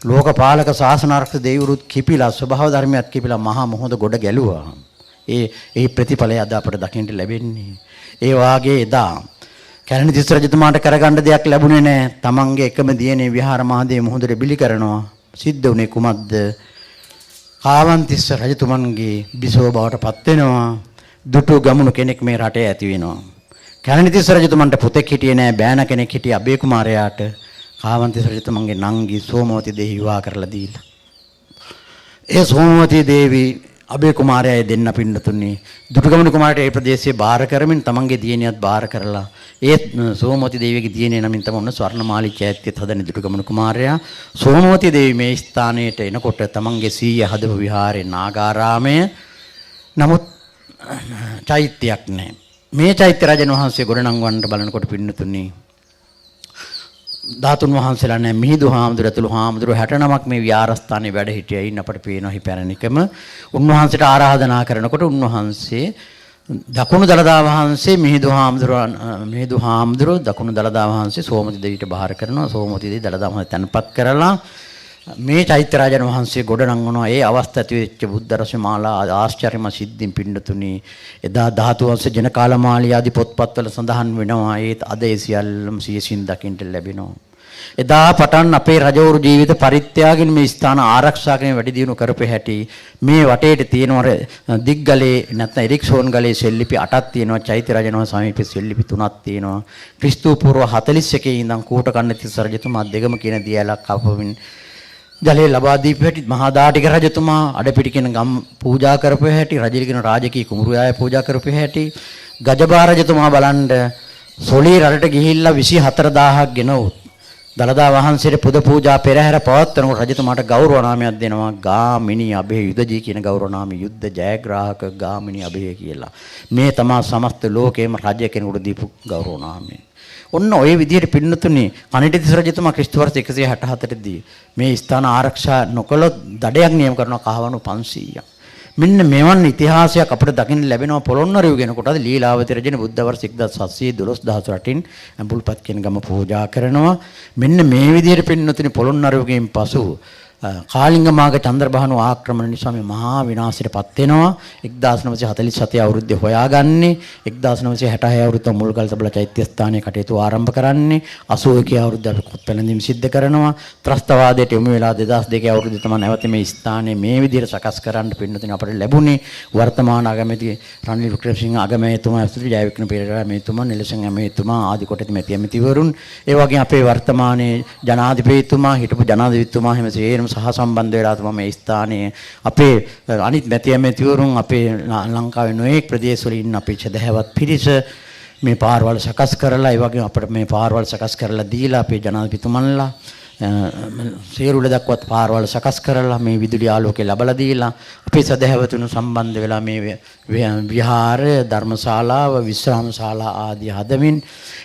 ලෝකපාලක ශාසනාර්ථ දෙවිවරුත් කිපිලා ස්වභාව ධර්මයක් කිපිලා මහා මොහොත ගොඩ ගැලුවා. ඒ ප්‍රතිඵලය අද අපට දකින්න ලැබෙන්නේ. ඒ වාගේ එදා කැලණි තිස්ස රජතුමාට කරගන්න දෙයක් ලැබුණේ නැහැ. තමන්ගේ එකම දියණිය විහාර මහදේ මොහොතට බිලි කරනවා. සිද්ධ වුණේ කුමක්ද? කාවන්තිස්ස රජතුමන්ගේ බිසව බවට පත් වෙනවා. දුටු ගමුණු කෙනෙක් මේ රටේ ඇති වෙනවා. කැලණි තිස්ස රජතුමන්ට පුතෙක් හිටියේ නැහැ. බෑන කෙනෙක් හිටියේ අබේ කුමාරයාට. කාවන්තිස්ස රජතුමන්ගේ නංගි සෝමවතී දේවී විවාහ කරලා දීලා. ඒ සෝමවතී දේවී අබේ කුමාරයා දෙන්න පින්නතුනේ දුටුගැමුණු කුමාරට ඒ ප්‍රදේශයේ බාර කරමින් තමන්ගේ දියණියත් බාර කරලා ඒ සෝමවතී දේවියගේ දියණිය නමින් තමයි ඔන්න ස්වර්ණමාලී චෛත්‍යයත් හදන්නේ දුටුගැමුණු කුමාරයා. සෝමවතී දේවී මේ ස්ථානයට එනකොට තමන්ගේ සීය හදපු විහාරේ නාගාරාමය. නමුත් චෛත්‍යයක් නැහැ. මේ චෛත්‍ය රජන් වහන්සේ ගොඩනංවන්න බලනකොට පින්නතුනේ ධාතුන් වහන්සේලා නැහැ. මිහිඳු හාමුදුරුවෝ ඇතුළු හාමුදුරුවෝ 69ක් මේ විහාරස්ථානයේ වැඩ හිටියා. ඉන්න අපට පේනවා හිපැරණිකම. උන්වහන්සේට ආරාධනා කරනකොට උන්වහන්සේ දකුණු දළදා වහන්සේ මිහිඳු හාමුදුරුවෝ දකුණු දළදා වහන්සේ සෝමවතී දේවියට බාර කරනවා. සෝමවතී දේවිය දළදා වහන්සේ තැන්පත් කරලා මේ චෛත්‍ය රාජන් වහන්සේ ගොඩනංවනවා. ඒ අවස්ථාවේ වෙච්ච බුද්ධ රශ්මි මාලා ආශ්චර්යමත් සිද්ධීන් පින්නතුනි එදා ධාතු වංශ ජනකාලමාලී ආදී පොත්පත්වල සඳහන් වෙනවා. ඒත් අද ඒ සියල්ලම සියසින් දකින්න ලැබෙනවා. එදා පටන් අපේ රජවරු ජීවිත පරිත්‍යාගයෙන් මේ ස්ථාන ආරක්ෂා කිරීම වැඩි දියුණු කරපු හැටි මේ වටේට තියෙනවා. දිග්ගලේ නැත්නම් එරික්සෝන් ගලේ සෙල්ලිපි 8ක් තියෙනවා. චෛත්‍ය රාජන් වහන්සේ සමීප සෙල්ලිපි 3ක් තියෙනවා. ක්‍රිස්තු පූර්ව 41 ඉඳන් කූටකන්න තිස්ස රජතුමා දෙගම කියන දියලක් අපවින් ජලය ලබා දීපු හැටි මහා දාටික රජතුමා අඩපිටි කියන ගම් පූජා කරපු හැටි රජිල කියන රාජකීය කුඹුරයාය පූජා කරපු හැටි ගජබා රජතුමා බලන්න සොළී රටට ගිහිල්ලා 24000ක් ගෙනවුත් දළදා වහන්සේට පුද පූජා පෙරහැර පවත්වනකොට රජතුමාට ගෞරව නාමයක් දෙනවා ගාමිණී අභය යුදජී කියන ගෞරව නාමය යුද්ධ ජයග්‍රාහක ගාමිණී අභය කියලා. මේ තමයි සමස්ත ලෝකේම රජ කෙනෙකුට දීපු ගෞරව නාමය. ඔන්න ඔය විදිහට පින්නතුනේ කනිටතිස්ස රජතුමා ක්‍රිස්තු වර්ෂ 164 දී මේ ස්ථාන ආරක්ෂා නොකළොත් දඩයක් නියම කරනවා කහවණු 500ක්. මෙන්න මෙවන් ඉතිහාසයක් අපිට දකින්න ලැබෙනවා පොළොන්නරුව ගෙනකොට අද ලීලාවතී රජුනේ බුද්ධ වර්ෂ 1712 18 ඇඹුල්පත් කියන ගම පූජා කරනවා. මෙන්න මේ විදිහට පින්නතුනේ පොළොන්නරුවගෙන් පසු කාලිංගමාග චන්ද්‍රබහනු ආක්‍රමණ නිසා මේ මහා විනාශයටපත් වෙනවා. 1947 අවුරුද්දේ හොයාගන්නේ 1966 අවුරුද්ද මුල්ගල් සබල චෛත්‍ය ස්ථානයේ කටයුතු ආරම්භ කරන්නේ 81 අවුරුද්ද අපි කොත්පැලඳීම් සිද්ධ කරනවා. ත්‍රස්තවාදයට යොමු වෙලා 2002 අවුරුද්දේ තමයි නැවත මේ ස්ථානයේ මේ විදිහට සකස් කරන්න පින්නතුනේ අපිට ලැබුණේ. වර්තමාන අගමැති රනිල් වික්‍රමසිංහ අගමැතිතුමා ඇතුළු ජයවික්‍රම පෙරේරා මෙතුමා නිලසන් ඇමතිතුමා ආදී කොටති මෙතිවරුන් ඒ වගේ අපේ වර්තමානයේ ජනාධිපතිතුමා හිටපු ජනාධිපතිතුමා හැම සේරම සහ සම්බන්ධ වෙලා තමයි මේ ස්ථානයේ අපේ අනිත් මැතිවරුන් අපේ ලංකාවේ නොයෙක් ප්‍රදේශවල ඉන්න අපේ සදහැවත් පිරිස මේ පාරවල් සකස් කරලා ඒ වගේම අපිට මේ පාරවල් සකස් කරලා දීලා අපේ ජනාධිපතිතුමන්ලා සේරුල දක්වත් පාරවල් සකස් කරලා මේ විදුලි ආලෝකය ලබලා දීලා අපේ සදහැවතුන් සම්බන්ධ වෙලා මේ විහාර ධර්මශාලාව විශ්‍රාමශාලා ආදී හදමින්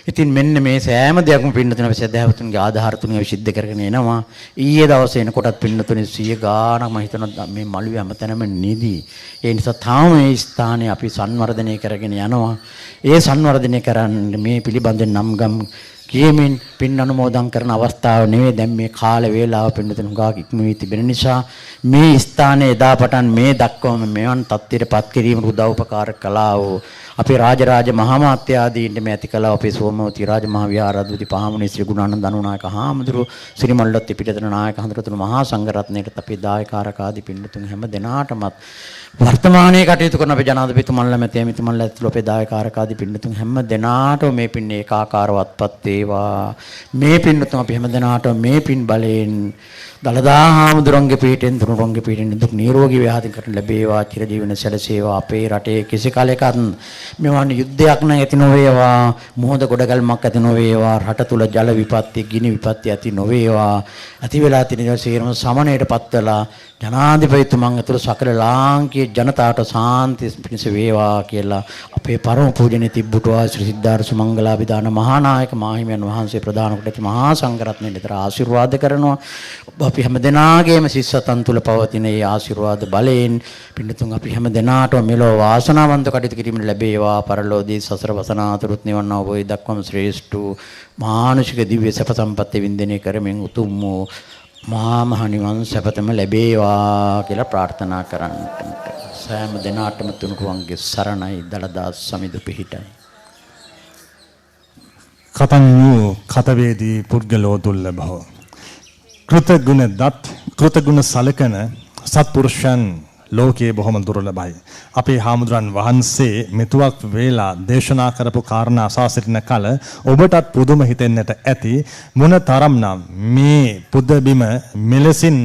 ඉතින් මෙන්න මේ සෑම දෙයක්ම පින්නතුන අපේ සදහැවතුන්ගේ ආධාර තුන විසිද්ධ කරගෙන එනවා. ඊයේ දවසේ එනකොටත් පින්නතුනේ 100 ගාණක් මම හිතනවා මේ මළුවේ හැමතැනම නිදි. ඒ නිසා තාම මේ ස්ථානේ අපි සංවර්ධනය කරගෙන යනවා. ඒ සංවර්ධනය කරන්න මේ පිළිබඳ නම් ගම් කියමින් පින් අනුමෝදන් කරන අවස්ථාව නෙවෙයි දැන් මේ කාල වේලාව පින්නතුන් ගාක් ඉක්මවී තිබෙන නිසා මේ ස්ථානයේ එදා පටන් මේ දක්වාම මෙවන් තත්ත්වයටපත් කිරීමට උදව් උපකාර කළා වූ අපේ රාජරාජ මහාමාත්‍ය ආදීන්ට මේ ඇති කළා අපේ සෝමවති රාජමහා විහාරාධිපති පහමුණේ ශ්‍රී ගුණානන්ද අනුනායක හාමුදුරුවෝ ශ්‍රී මල්ලොත් පිටතන නායක හඳුරතුණු මහා සංඝරත්නයට අපේ දායකාරක ආදී පින්නතුන් හැම දෙනාටමත් වර්තමානයේ කටයුතු කරන අපේ ජනාධිපතිතුමන්ලා මැතිතුමන්ලා ඇතුළු අපේ දායකාරක ආදී පින්නතුන් හැම දෙනාටම මේ පින් ඒකාකාරවත්පත් වේවා මේ පින්නතුන් අපි හැම දෙනාටම මේ පින් බලයෙන් දලදා හාමුදුරන්ගේ පීඨෙන් තුනුරුන්ගේ පීඨෙන් දුක් නිරෝගී වේහාති කරන ලැබේවා චිරජීවන සැලසේවා අපේ රටේ කිසි කාලයකත් මෙවන් යුද්ධයක් නැති නොවේවා මොහොත ගොඩගල්මක් ඇති නොවේවා රට තුල ජල විපත්ති ගිනි විපත්ති ඇති නොවේවා ඇති වෙලා තියෙන සේරම සමනයටපත් වෙලා ජනාධිපතිතුමන් ඇතුළු සකල ලාංකීය ජනතාවට සාන්තිය පිණිස වේවා කියලා අපේ පරම පූජනීය තිබ්බුටුවා ශ්‍රී සිද්ධාර්ථ සුමංගලාභිදාන මහානායක මාහිමියන් වහන්සේ ප්‍රදාන කොට ඇති මහා සංඝරත්නය නිතර ආශිර්වාද කරනවා. අපි හැම දෙනාගේම සිස්සතන් තුල පවතින මේ ආශිර්වාද බලයෙන් පින්නතුන් අපි හැම දෙනාටම මෙලොව වාසනාවන්ත කටයුතු කිරීමට ලැබේවා. පරලෝකදී සසර වසනාතුරුත් නිවන් අවබෝධය දක්වාම ශ්‍රේෂ්ඨ මානුෂික දිව්‍ය සැප සම්පත් වින්දනය කරමින් උතුම් වූ මහා මහ නිවන් සැපතම ලැබේවා කියලා ප්‍රාර්ථනා කරන්නට සෑම දිනාටම තුනුරුවන්ගේ සරණයි දලදා සමිඳු පිහිටයි. කතඤ්ඤු කතවේදී පුද්ගලෝ දුර්ලභෝ කෘතගුණ දත් කෘතගුණ සලකන සත්පුරුෂයන් ලෝකයේ බොහොම දුර්ලභයි. අපේ හාමුදුරන් වහන්සේ මෙතුවක් වේලා දේශනා කරපු කාරණා අසා සිටින කල ඔබටත් පුදුම හිතෙන්නට ඇති මොන තරම්නම් මේ පුද බිම මෙලෙසින්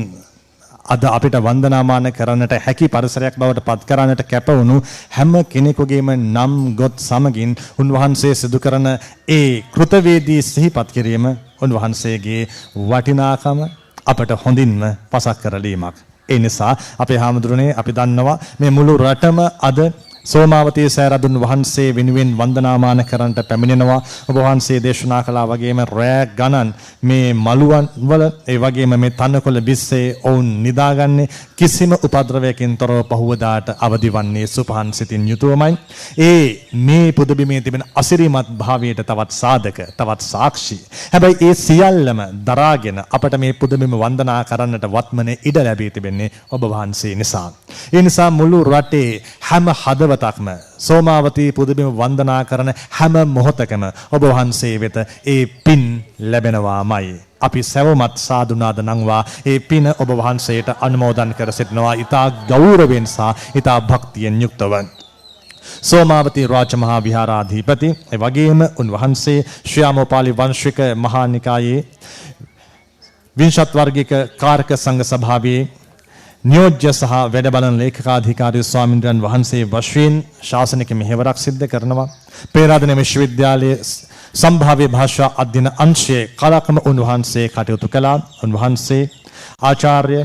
අද අපිට වන්දනාමාන කරන්නට හැකි පරිසරයක් බවට පත් කරන්නට කැප වුණු හැම කෙනෙකුගේම නම් ගොත් සමගින් උන්වහන්සේ සිදු කරන ඒ කෘතවේදී සිහිපත් කිරීම උන්වහන්සේගේ වටිනාකම අපට හොඳින්ම පසක් කරලීමක්. ඒ නිසා අපේ හාමුදුරනේ අපි දන්නවා මේ මුළු රටම අද සෝමාවතී සෑරදුන් වහන්සේ වෙනුවෙන් වන්දනාමාන කරන්නට පැමිණෙනවා. ඔබ වහන්සේ දේශනා කළා වගේම රෑ ගණන් මේ මළුවන් වල ඒ වගේම මේ තනකොළ බිස්සේ ඔවුන් නිදාගන්නේ කිසිම උපද්‍රවයකින් තොරව පහුවදාට අවදිවන්නේ සුපහන් සිතින් යුතුවමයි. ඒ මේ පුදබිමේ තිබෙන අසිරිමත් භාවයට තවත් සාධක තවත් සාක්ෂි. හැබැයි ඒ සියල්ලම දරාගෙන අපට මේ පුදබිම වන්දනා කරන්නට වත්මනේ ඉඩ ලැබී තිබෙන්නේ ඔබ වහන්සේ නිසා. ඒ නිසා මුළු රටේ හැම හදවතක්ම සෝමාවතී පුදබිම වන්දනා කරන හැම මොහොතකම ඔබ වහන්සේ වෙත ඒ පින් ලැබෙනවාමයි. අපි සැවමත් සාදුනාද නංවා ඒ පින ඔබ වහන්සේට අනුමෝදන් කර සිටිනවා ඉතා ගෞරවයෙන් සහ ඉතා භක්තියෙන් යුක්තව. සෝමාවතී රාජමහා විහාරාධිපති ඒ වගේම උන්වහන්සේ ශ්‍යාමෝපාලි වංශික මහා නිකායේ විංශත් වර්ගික කාරක සංඝ සභාවේ නියෝජ්‍ය සහ වැඩබලන ලේකකාධිකාරී ස්වාමීන් වහන්සේ වශයෙන් ශාසනික මෙහෙවරක් සිද්ධ කරනවා. පේරාදෙණිය විශ්වවිද්‍යාලයේ සම්භාව්‍ය භාෂා අධ්‍යයන අංශයේ කලකම උන්වහන්සේ කටයුතු කළා. උන්වහන්සේ ආචාර්ය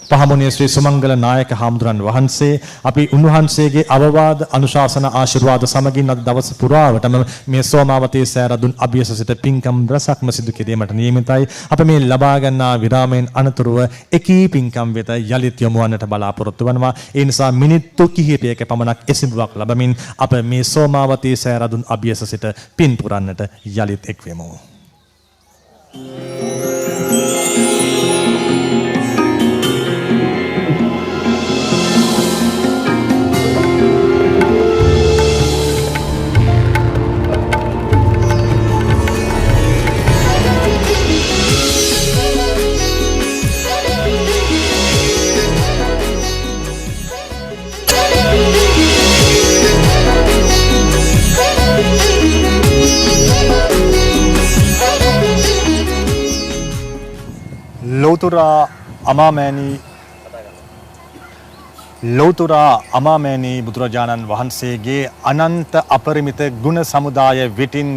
පහමුණිය ශ්‍රී සුමංගල නායක හාමුදුරන් වහන්සේ අපි උන්වහන්සේගේ අවවාද අනුශාසන ආශිර්වාද සමගින් අද දවස පුරාවටම මේ සෝමාවතී සෑරදුන් අභියස සිට පින්කම් රසක්ම සිදු කිරීමට නියමිතයි. අප මේ ලබා ගන්නා විරාමයෙන් අනතුරුව එකී පින්කම් වෙත යලිත් යොමු වන්නට බලාපොරොත්තු වෙනවා. ඒ නිසා මිනිත්තු කිහිපයක පමණක් එසිඹුවක් ලැබමින් අප මේ සෝමාවතී සෑරදුන් අභියස සිට පින් පුරන්නට යලිත් එක්වෙමු. ලෞතුරා අමාමෑණී බුදුරජාණන් වහන්සේගේ අනන්ත අපරිමිත ගුණ සමුදාය විටින්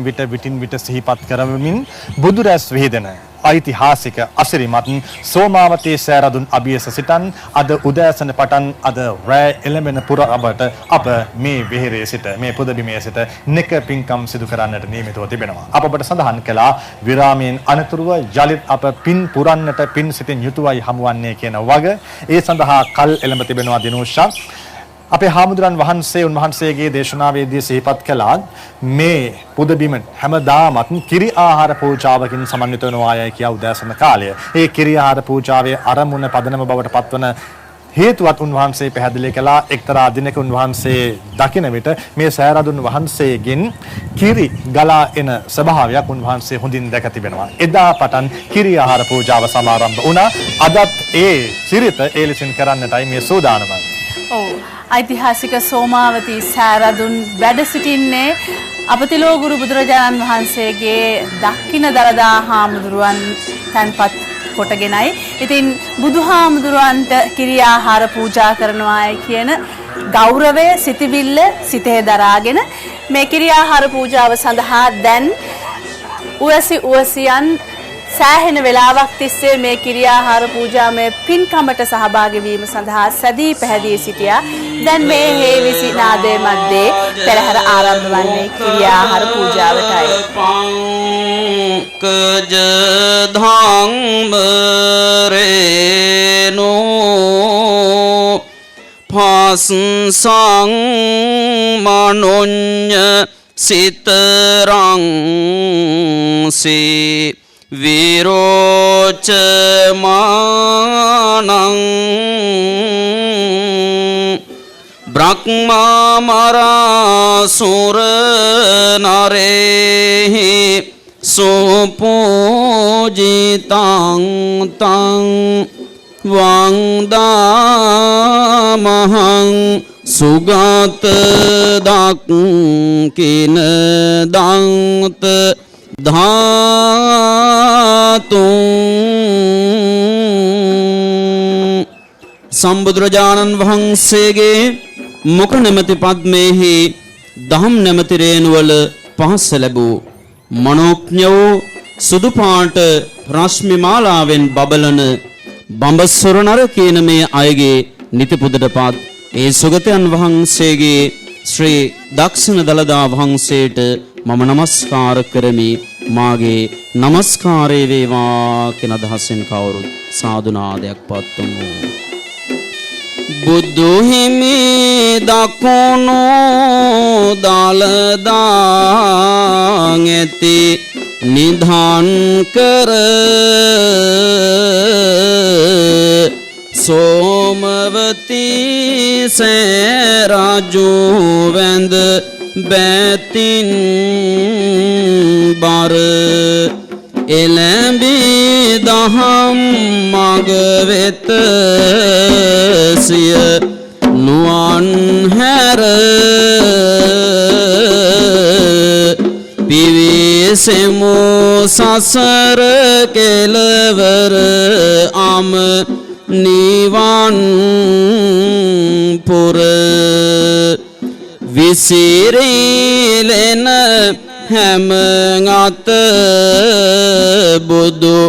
විට සිහිපත් කරමින් බුදුරැස් විහිදෙන ඓතිහාසික අසිරිමත් සෝමාවතී සෑරදුන් අභියස සිටන් අද උදෑසන පටන් අද රෑ එළඹෙන පුරාවට අප මේ විහෙරේ සිට මේ පුදබිමේ සිට නෙක පින්කම් සිදු කරන්නට නියමිතව තිබෙනවා. අප ඔබට සඳහන් කළා විරාමයෙන් අනතුරුව යලිත් අප පින් පුරන්නට පින් සිතින් යුතුවයි හමුවන්නේ කියන වග ඒ සඳහා කල් එළඹ තිබෙනවා දිනෝෂා. අපේ හාමුදුරන් වහන්සේ උන්වහන්සේගේ දේශනාවේදී සිහිපත් කළා මේ පුදබිම හැමදාමත් කිරි ආහාර පූජාවකින් සමන්විත වෙනවායයි කියා උදෑසන කාලය. ඒ කිරි ආහාර පූජාවේ අරමුණ පදනම බවට පත්වන හේතුවත් උන්වහන්සේ පැහැදිලි කළා. එක්තරා දිනක උන්වහන්සේ දකින විට මේ සෑරදුන් වහන්සේගෙන් කිරි ගලා එන ස්වභාවයක් උන්වහන්සේ හොඳින් දැක තිබෙනවා. එදා පටන් කිරි ආහාර පූජාව සමාරම්භ වුණා. අදත් ඒ සිරිත ඒ ලෙසින් කරන්නටයි මේ සූදානම. ඔව්, ඓතිහාසික සෝමාවතී සෑරදුන් වැඩ සිටින්නේ අපතිලෝ ගුරු බුදුරජාණන් වහන්සේගේ දක්ඛින දළදා හාමුදුරුවන් තැන්පත් කොටගෙනයි. ඉතින් බුදුහාමුදුරුවන්ට කිරි ආහාර පූජා කරනවායි කියන ගෞරවය සිටිවිල්ල සිතේ දරාගෙන මේ කිරි ආහාර පූජාව සඳහා දැන් උවසියන් සෑහෙන වෙලාවක් තිස්සේ මේ කිරි ආහාර පූජාමය පින්කමට සහභාගී වීම සඳහා සැදී පැහැදී සිටියා. දැන් මේ හේවිසි නාදයේ මැද්දේ පෙරහැර ආරම්භ වන්නේ කිරි ආහාර පූජාවටයි. පංකජ ධම්ම රේනෝ පාසං මනොඤ්ඤ සිතරං සී විරෝච මානං බ්‍රහ්මා මරාසුර නරේහි සුපූජිතං තං වන්දාමහං සුගත දක්ඛින දන්ත ධාතුං සම්බුදුරජාණන් වහන්සේගේ මුඛ නැමැති පද්මේහි දහම් නැමැති රේණුවල පහස ලැබූ මනෝඥ වූ සුදු පාට රශ්මි මාලාවෙන් බබලන බඹසොර නර කියන මේ අයගේ නිතිපුදටපත් ඒ සුගතයන් වහන්සේගේ ශ්‍රී දක්ෂිණ දළදා වහන්සේට මම නමස්කාර කරමි. මාගේ නමස්කාරය වේවා කියන අදහසෙන් කවුරුත් සාදු නාදයක් පවත්වමු. බුදු හිමි දකුණු දළදා ඇති නිධාන් කර සෝමවතී සෑරජු වැඳ බැතින් බර එළඹී දහම් මග වෙත සිය නුවන් හැර පිවිසෙමු සසර කෙලවර අම නිවන් පුර විසිරිලෙන හැම අත බුදු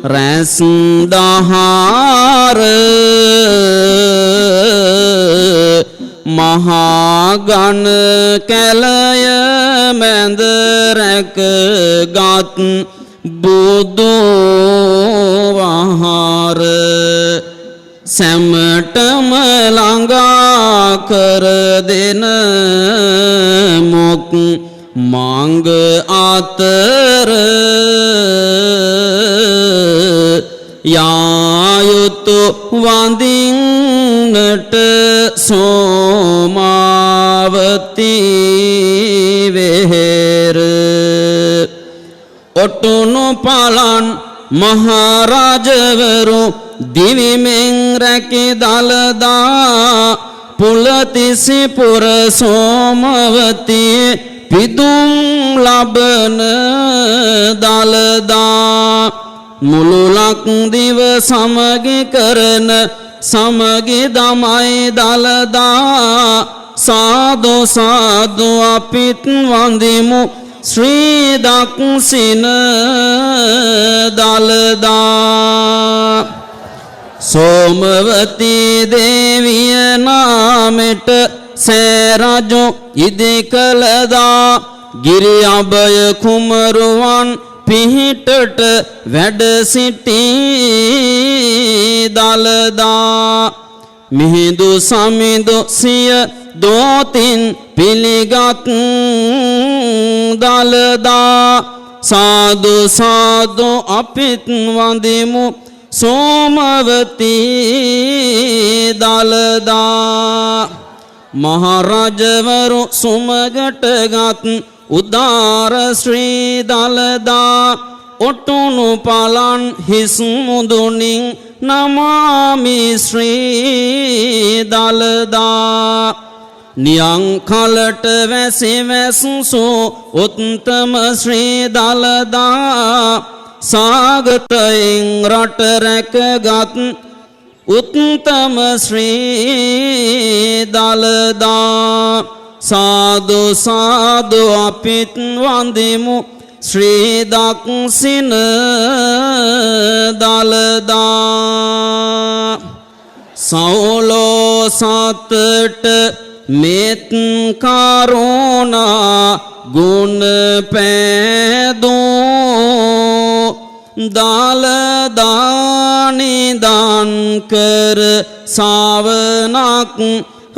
රැස් දහාර මහා ගණ කැලය මැද රැක ගත් බුදු වහර සැමටම ළඟා කර දෙන මොක් මංග අතර යායුතු වඳින්නට සෝමාවතී වෙහෙර ඔටුනු පලන් මහරජවරු දිවිමෙන් රැකි දළදා පුලතිසිපුර සෝමවතී පිදුම් ලබන දළදා මුළුලක් දිව සමගි කරන සමගි දමයි දළදා සාදු සාදු අපිත් වඳිමු ශ්‍රී දක්ෂින දළදා සෝමවතී දේවිය නාමෙට සෑරජු ඉදිකලදා ගිරි අභය කුමරුවන් පිහිටට වැඩ සිටි දළදා මිහිඳු සමිඳු සිය දෝතින් පිළිගත් දළදා සාදු සාදු අපිත් වඳිමු සෝමවතී දළදා මහරජවරු සුමගටගත් උදාර ශ්‍රී දළදා ඔටුනු පලන් හිස් මුදුනින් නමාමි ශ්‍රී දළදා නියං කලට වැසි වැසු උත්තම ශ්‍රී දළදා සාගතයෙන් රට රැකගත් උත්තම ශ්‍රී දළදා සාදු සාදු අපිත් වඳිමු ශ්‍රී දක්ෂිණ දළදා සෞලෝ සතට මෙත් කරුණා ගුණ පෑදෝ දළදා නිදන් කර සාවනක්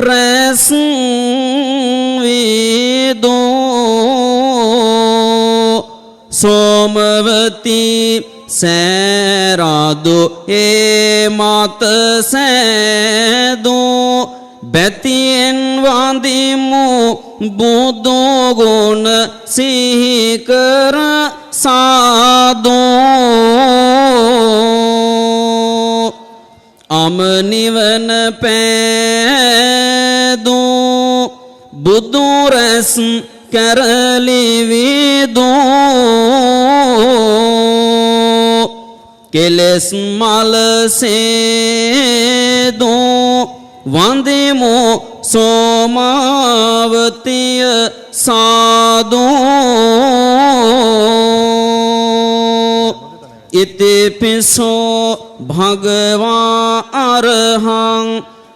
රැස් වේදෝ සෝමවතී සෑරදු ඒ මත සෑදෝ බැතියෙන් වඳිමු බුදු ගුණ සිහි කර සාදෝ අමනිවන පෑදෝ බුදු රැස් කරලි විදෝ කෙලෙස් මලසේදෝ වඳිමු සෝමාවතිය සාදෝ ඉතිපිසෝ භගවා අරහං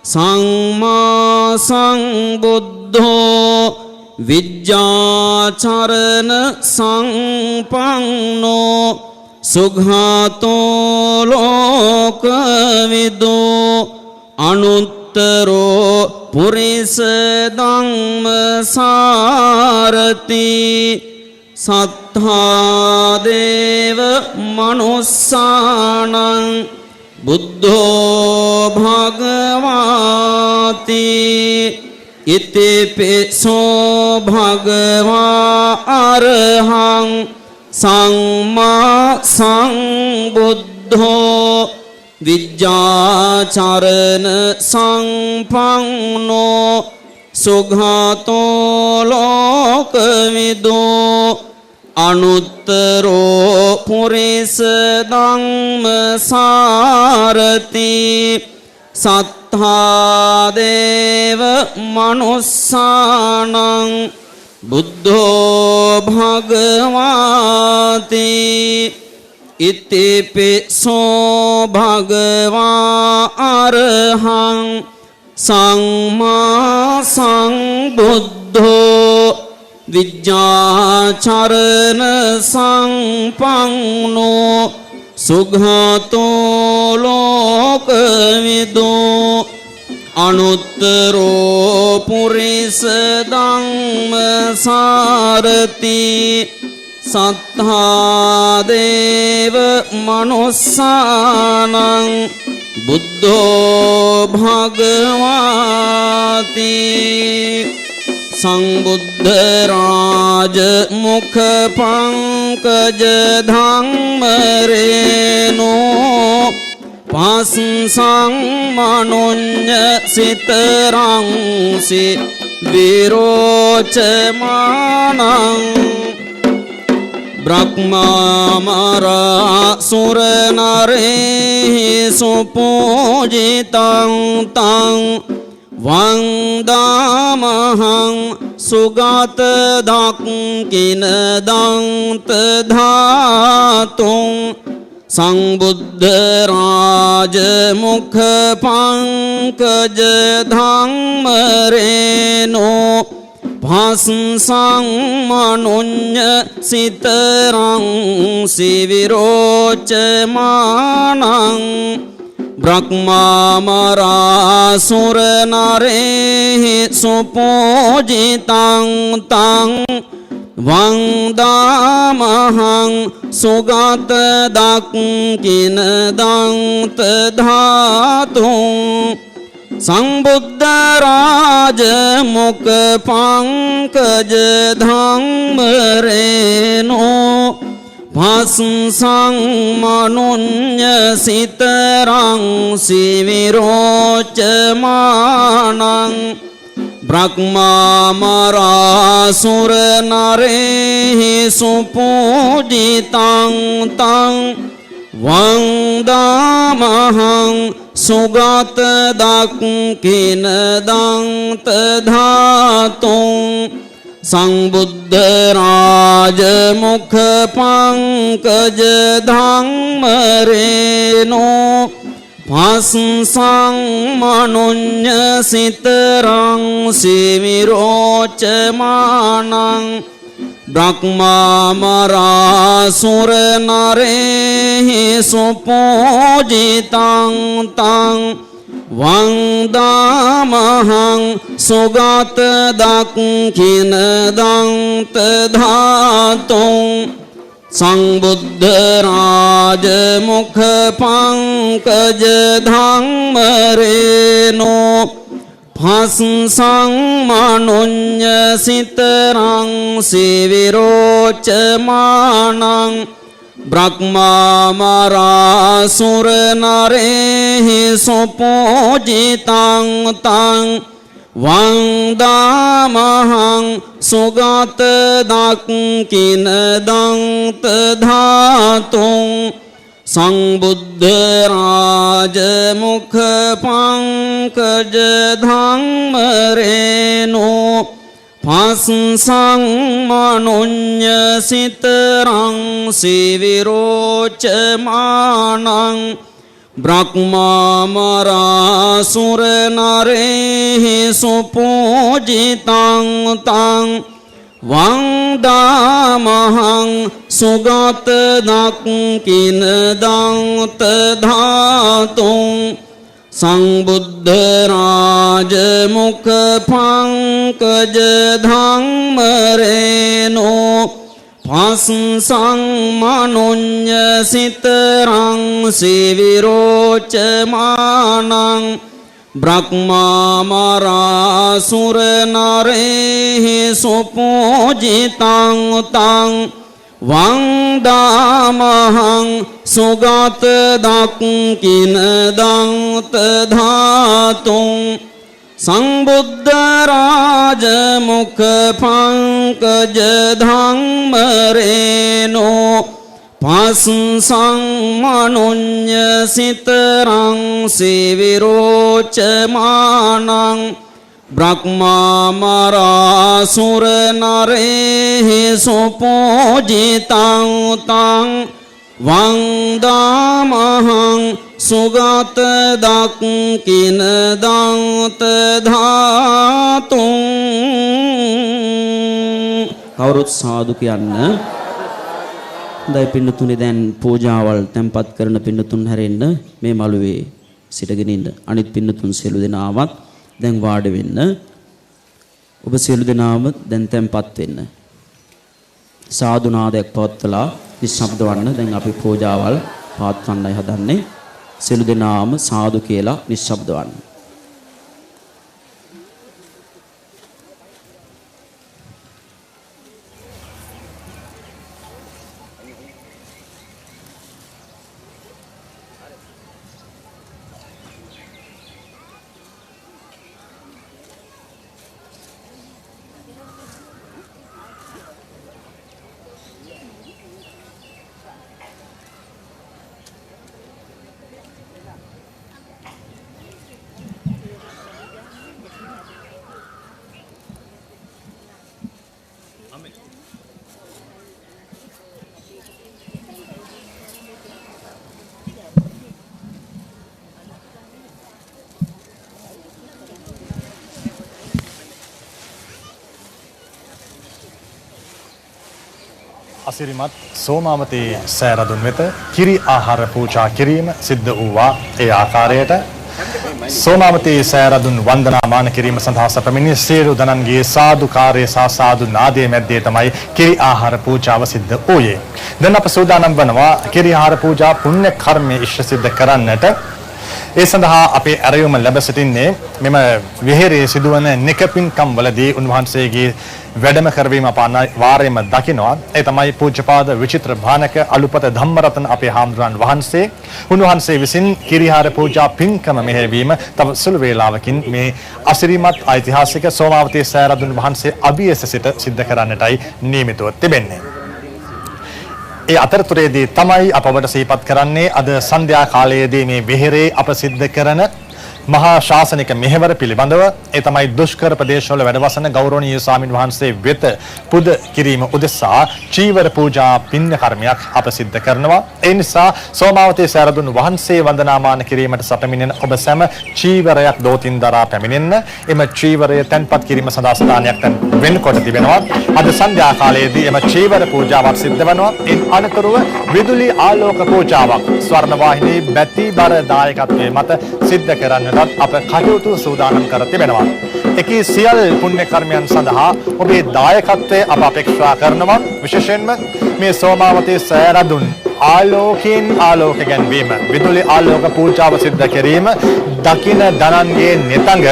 සම්මා සම්බුද්ධෝ විජ්ජාචරණ සංපන්නෝ සුඝාතෝ ලෝකවිදෝ අනුත්තරෝ පුරිස ධම්ම සාරති සත්තා දේව මනුස්සානං බුද්ධෝ භගවාති ඉතිපිසෝ භගවා අරහං සම්මා සම්බුද්ධෝ විජ්ජාචරණ සංපන්නෝ සුඝාතෝ ලෝකවිදෝ අනුත්තරෝ පුරිස ධම්ම සාරති සත්තා දේව මනුස්සානං බුද්ධෝ භගවාති ඉතිපිසෝ භගවා අරහං සම්මා සම්බුද්ධෝ විජ්ජාචරණ සංපන්නෝ සුඝාතෝ ලෝකවිදෝ අනුත්තරෝ පුරිස ධම්ම සාරති සත්තා දේව මනුස්සානං බුද්ධෝ භගවාති සංබුද්ධ රාජ මුඛ පංකජ ධම්ම රේනෝ පස්සං මනුඤ්ඤ සිතරං සි විරෝචමානං බ්‍රහ්මා සුර නරේහි සුපූජිතං තං වන්දාමහං සුගත දක්ඛින දන්ත ධාතුං සංබුද්ධ රාජ මුඛ පංකජ ධම්ම රේනෝ භාසං මනුඤ්ඤ සිතරං සිවිරෝචමානං බ්‍රහ්මාමරා සුර නරේහි සුපූජිතං තං වන්දාමහං සුගත දක්ඛින දන්ත ධාතුං සංබුද්ධ රාජ මුඛ පංකජ ධම්මරේනෝ භස්සං මනුඤ්ඤ සිතරං සිවිරෝචමානං බ්‍රහ්මාමරාසුර නරේහි සුපූජිතං තං වන්දාමහං සුගත දක්ඛින දන්ත ධාතුං සංබුද්ධ රාජ මුඛ පංකජ ධම්මරේනෝ භස්සං මනුඤ්ඤ සිතරං සිවිරෝචමානං බ්‍රහ්මාමරාසුර නරේහි සුපූජිතං තං වන්දාමහං සුගත දක්ඛින දන්ත ධාතුං සංබුද්ධ රාජ මුඛ පංකජ ධම්මරේනෝ භස්සං මනුඤ්ඤ සිතරං සිවිරෝචමානං බ්‍රහ්මාමරාසුර නරේහි සුපූජිතං තං වන්දාමහං සුගත දක්ඛින දන්ත ධාතුං සංබුද්ධ රාජ මුඛ පංකජ ධම්මරේනෝ භස්සං මනුඤ්ඤ සිතරං සිවිරෝචමානං බ්‍රහ්මාමරාසුර නරේහි සුපූජිතං තං වන්දාමහං සුගත දක්ඛින දන්ත ධාතුං සංබුද්ධ රාජ මුඛ පංකජ ධම්මරේනෝ භස්සං මනුඤ්ඤ සිතරං සිවිරෝචමානං බ්‍රහ්මාමරාසුර නරේහි සුපූජිතං තං වන්දාමහං සුගත දක්ඛින දන්ත ධාතුං සංබුද්ධ රාජ මුඛ පංකජ ධම්මරේනෝ භස්සං මනුඤ්ඤ සිතරං සිවිරෝචමානං බ්‍රහ්මාමරාසුර නරේහි සුපූජිතං තං වන්දාමහං සුගත දක්ඛින දන්ත ධාතුං කවුරුත් සාදු කියන්න. හොඳයි පින්නතුනේ, දැන් පූජාවල් තැන්පත් කරන පින්නතුන් හැරෙන්න මේ මළුවේ සිටගෙන ඉන්න. අනිත් පින්නතුන් සියලු දෙනාවත් දැන් වාඩි වෙන්න. ඔබ සියලු දෙනාම දැන් තැන්පත් වෙන්න. සාදු නාදයක් පවත්වලා නිශ්ශබ්ද වන්න. දැන් අපි පූජාවල් පවත්වන්නයි හදන්නේ. සියලු දෙනාම සාදු කියලා නිශ්ශබ්ද වන්න. අසිරිමත් සෝමාවතී සෑරදුන් වෙත කිරි ආහාර පූජා කිරීම සිද්ධ වූවා. ඒ ආකාරයට සෝමාවතී සෑරදුන් වන්දනාමාන කිරීම සඳහා සැපමිනි සියලු දනන්ගේ සාදුකාරය සහ සාදු නාදයේ මැද්දේ තමයි කිරි ආහාර පූජාව සිද්ධ වූයේ. දැන් අප සූදානම් වනවා කිරි ආහාර පූජා පුණ්‍ය කර්මයේ ඉෂ්ට සිද්ධ කරන්නට. ඒ සඳහා අපේ ඇරයුම ලැබ සිටින්නේ මෙම විහෙරේ සිදුවන නිකපින්කම් වලදී උන්වහන්සේගේ වැඩම කරවීම අප වාරයෙන්ම දකිනවා. ඒ තමයි පූජ්‍යපාද විචිත්‍ර භානක අලුපත ධම්මරතන අපේ හාමුදුරන් වහන්සේ. උන්වහන්සේ විසින් කිරිහාර පූජා පින්කම මෙහෙයවීම තව සුළු වේලාවකින් මේ අසිරිමත් ඓතිහාසික සෝමාවතී සෑරදුන් වහන්සේ අභියස සිට සිද්ධ කරන්නටයි නියමිතව තිබෙන්නේ. ඒ අතරතුරේදී තමයි අප ඔබට සිහිපත් කරන්නේ අද සන්ධ්‍යා කාලයේදී මේ විහෙරේ අප සිද්ධ කරන මහා ශාසනික මෙහෙවර පිළිබඳව. ඒ තමයි දුෂ්කර ප්‍රදේශවල වැඩවසන ගෞරවනීය ස්වාමින් වහන්සේ වෙත පුද කිරීම උදෙසා චීවර පූජා පින්‍ය කර්මයක් අප සිද්ධ කරනවා. ඒ නිසා සෝමාවතී සෑරදුන් වහන්සේ වන්දනාමාන කිරීමට සැපමිනෙන ඔබ සැම චීවරයක් දෝතින් දරා පැමිණෙන්න. එම චීවරය තැන්පත් කිරීම සඳහා ස්ථානයක් වෙන්කොට තිබෙනවා. අද සන්ධ්‍යා කාලයේදී එම චීවර පූජාවක් සිද්ධ වෙනවා. ඉන් අනතුරුව විදුලි ආලෝක පූජාවක් ස්වර්ණ වාහිනී බැති බර දායකත්වයේ මත සිද්ධ කරන්නට අප කටයුතු සූදානම් කර තිබෙනවා. එකී සියල් පුණ්‍ය කර්මයන් සඳහා ඔබේ දායකත්වය අප අපේක්ෂා කරනවා. විශේෂයෙන්ම මේ සෝමාවතී සෑරදුන් ආලෝකයෙන් ආලෝක ගැන්වීම, විදුලි ආලෝක පූජාව සිද්ධ කිරීම, දකින දනන්ගේ නෙතඟ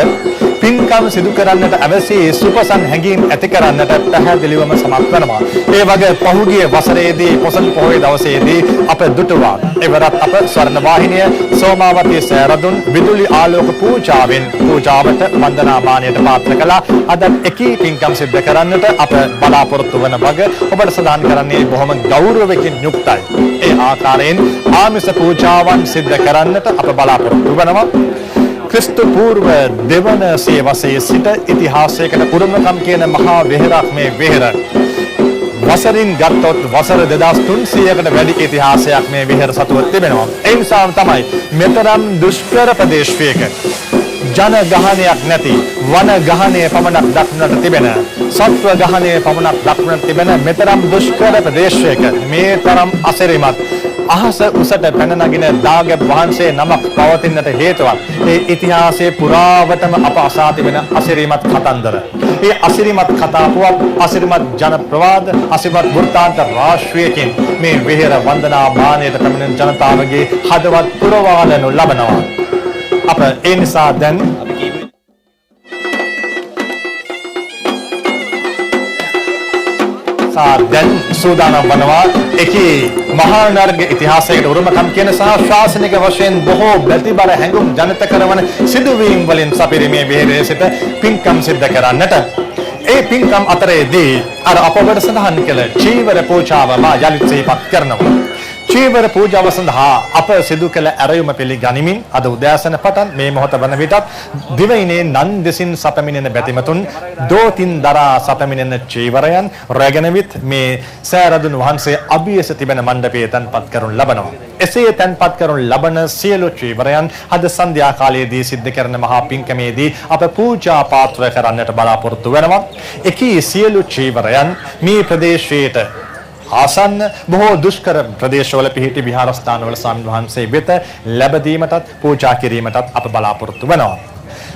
පින්කම් සිදු කරන්නට අවශ්‍ය සුපසන් හැඟීම් ඇති කරන්නට පැහැදිලිවම සමත් වෙනවා. ඒ වගේ පහුගිය වසරේදී පොසොන් පොහොය දවසේදී අප දුටුවා. එවරත් අප ස්වර්ණ වාහිනිය සෝමාවතී සෑරදුන් විදුලි ආලෝක පූජාවෙන් පූජාවට වන්දනාමානයට පාත්‍ර කළා. අද එකී පින්කම් සිද්ධ කරන්නට අප බලාපොරොත්තු වන වග ඔබට සඳහන් කරන්නේ බොහොම ගෞරවයෙන් යුක්තයි. ඒ ආකාරයෙන් ආමිස පූජාවන් සිද්ධ කරන්නට අප බලාපොරොත්තු වෙනවා. ක්‍රිස්තු පූර්ව දෙවන සියවසේ සිට ඉතිහාසයකට උරුමකම් කියන මහා වෙහෙරක් මේ වෙහෙර. වසරින් ගත්තොත් වසර 2300කට වැඩි ඉතිහාසයක් මේ විහෙර සතුව තිබෙනවා. ඒ නිසා තමයි මෙතරම් දුෂ්කර ප්‍රදේශයක ජන ගහනයක් නැති වන ගහනය පමණක් දක්නට තිබෙන, සත්ව ගහනය පමණක් දක්නට තිබෙන මෙතරම් දුෂ්කර ප්‍රදේශයක මේ තරම් අසිරිමත් අහස උසට පැන නගින දාගැබ් වහන්සේ නමක් පවතින්නට හේතුවක් ඒ ඉතිහාසයේ පුරාවටම අප අසා තිබෙන අසිරිමත් කතන්දර. ඒ අසිරිමත් කතාපුවත්, අසිරිමත් ජන ප්‍රවාද, අසිරිමත් වෘත්තාන්ත රාශියකින් මේ විහෙර වන්දනා මානයට පැමිණෙන ජනතාවගේ හදවත් පුරවාලනු ලබනවා. අප ඒ නිසා දැන් දැන් සූදානම් වනවා එකී මහා නර්ග ඉතිහාසයකට උරුමකම් කියන සහ ශාසනික වශයෙන් බොහෝ බැතිබර හැඟුම් ජනිත කරන සිදුවීම් වලින් සපිරීමේ විහෙරේ සිට පින්කම් සිද්ධ කරන්නට. ඒ පින්කම් අතරේදී අර අප ඔබට සඳහන් කළ චීවර පූජාව මා යලිත් සිහිපත් කරනවා. චීවර පූජාව සඳහා අප සිදු කළ ඇරයුම පිළිගනිමින් අද උදෑසන පටන් මේ මොහොත වන විටත් දිවයිනේ නන් දෙසින් සපමිනෙන බැතිමතුන් දෝතින් දරා සපමිනෙන චීවරයන් රැගෙන විත් මේ සෑරදුන් වහන්සේ අභියස තිබෙන මණ්ඩපයේ තැන්පත් කරනු ලබනවා. එසේ තැන්පත් කරනු ලබන සියලු චීවරයන් අද සන්ධ්‍යා කාලයේදී සිද්ධ කරන මහා පින්කමේදී අප පූජා පාත්‍ර කරන්නට බලාපොරොත්තු වෙනවා. එකී සියලු චීවරයන් මේ ප්‍රදේශයේට ආසන්න බොහෝ දුෂ්කර ප්‍රදේශවල පිහිටි විහාරස්ථානවල ස්වාමීන් වහන්සේ වෙත ලැබ දීමටත් පූජා කිරීමටත් අප බලාපොරොත්තු වෙනවා.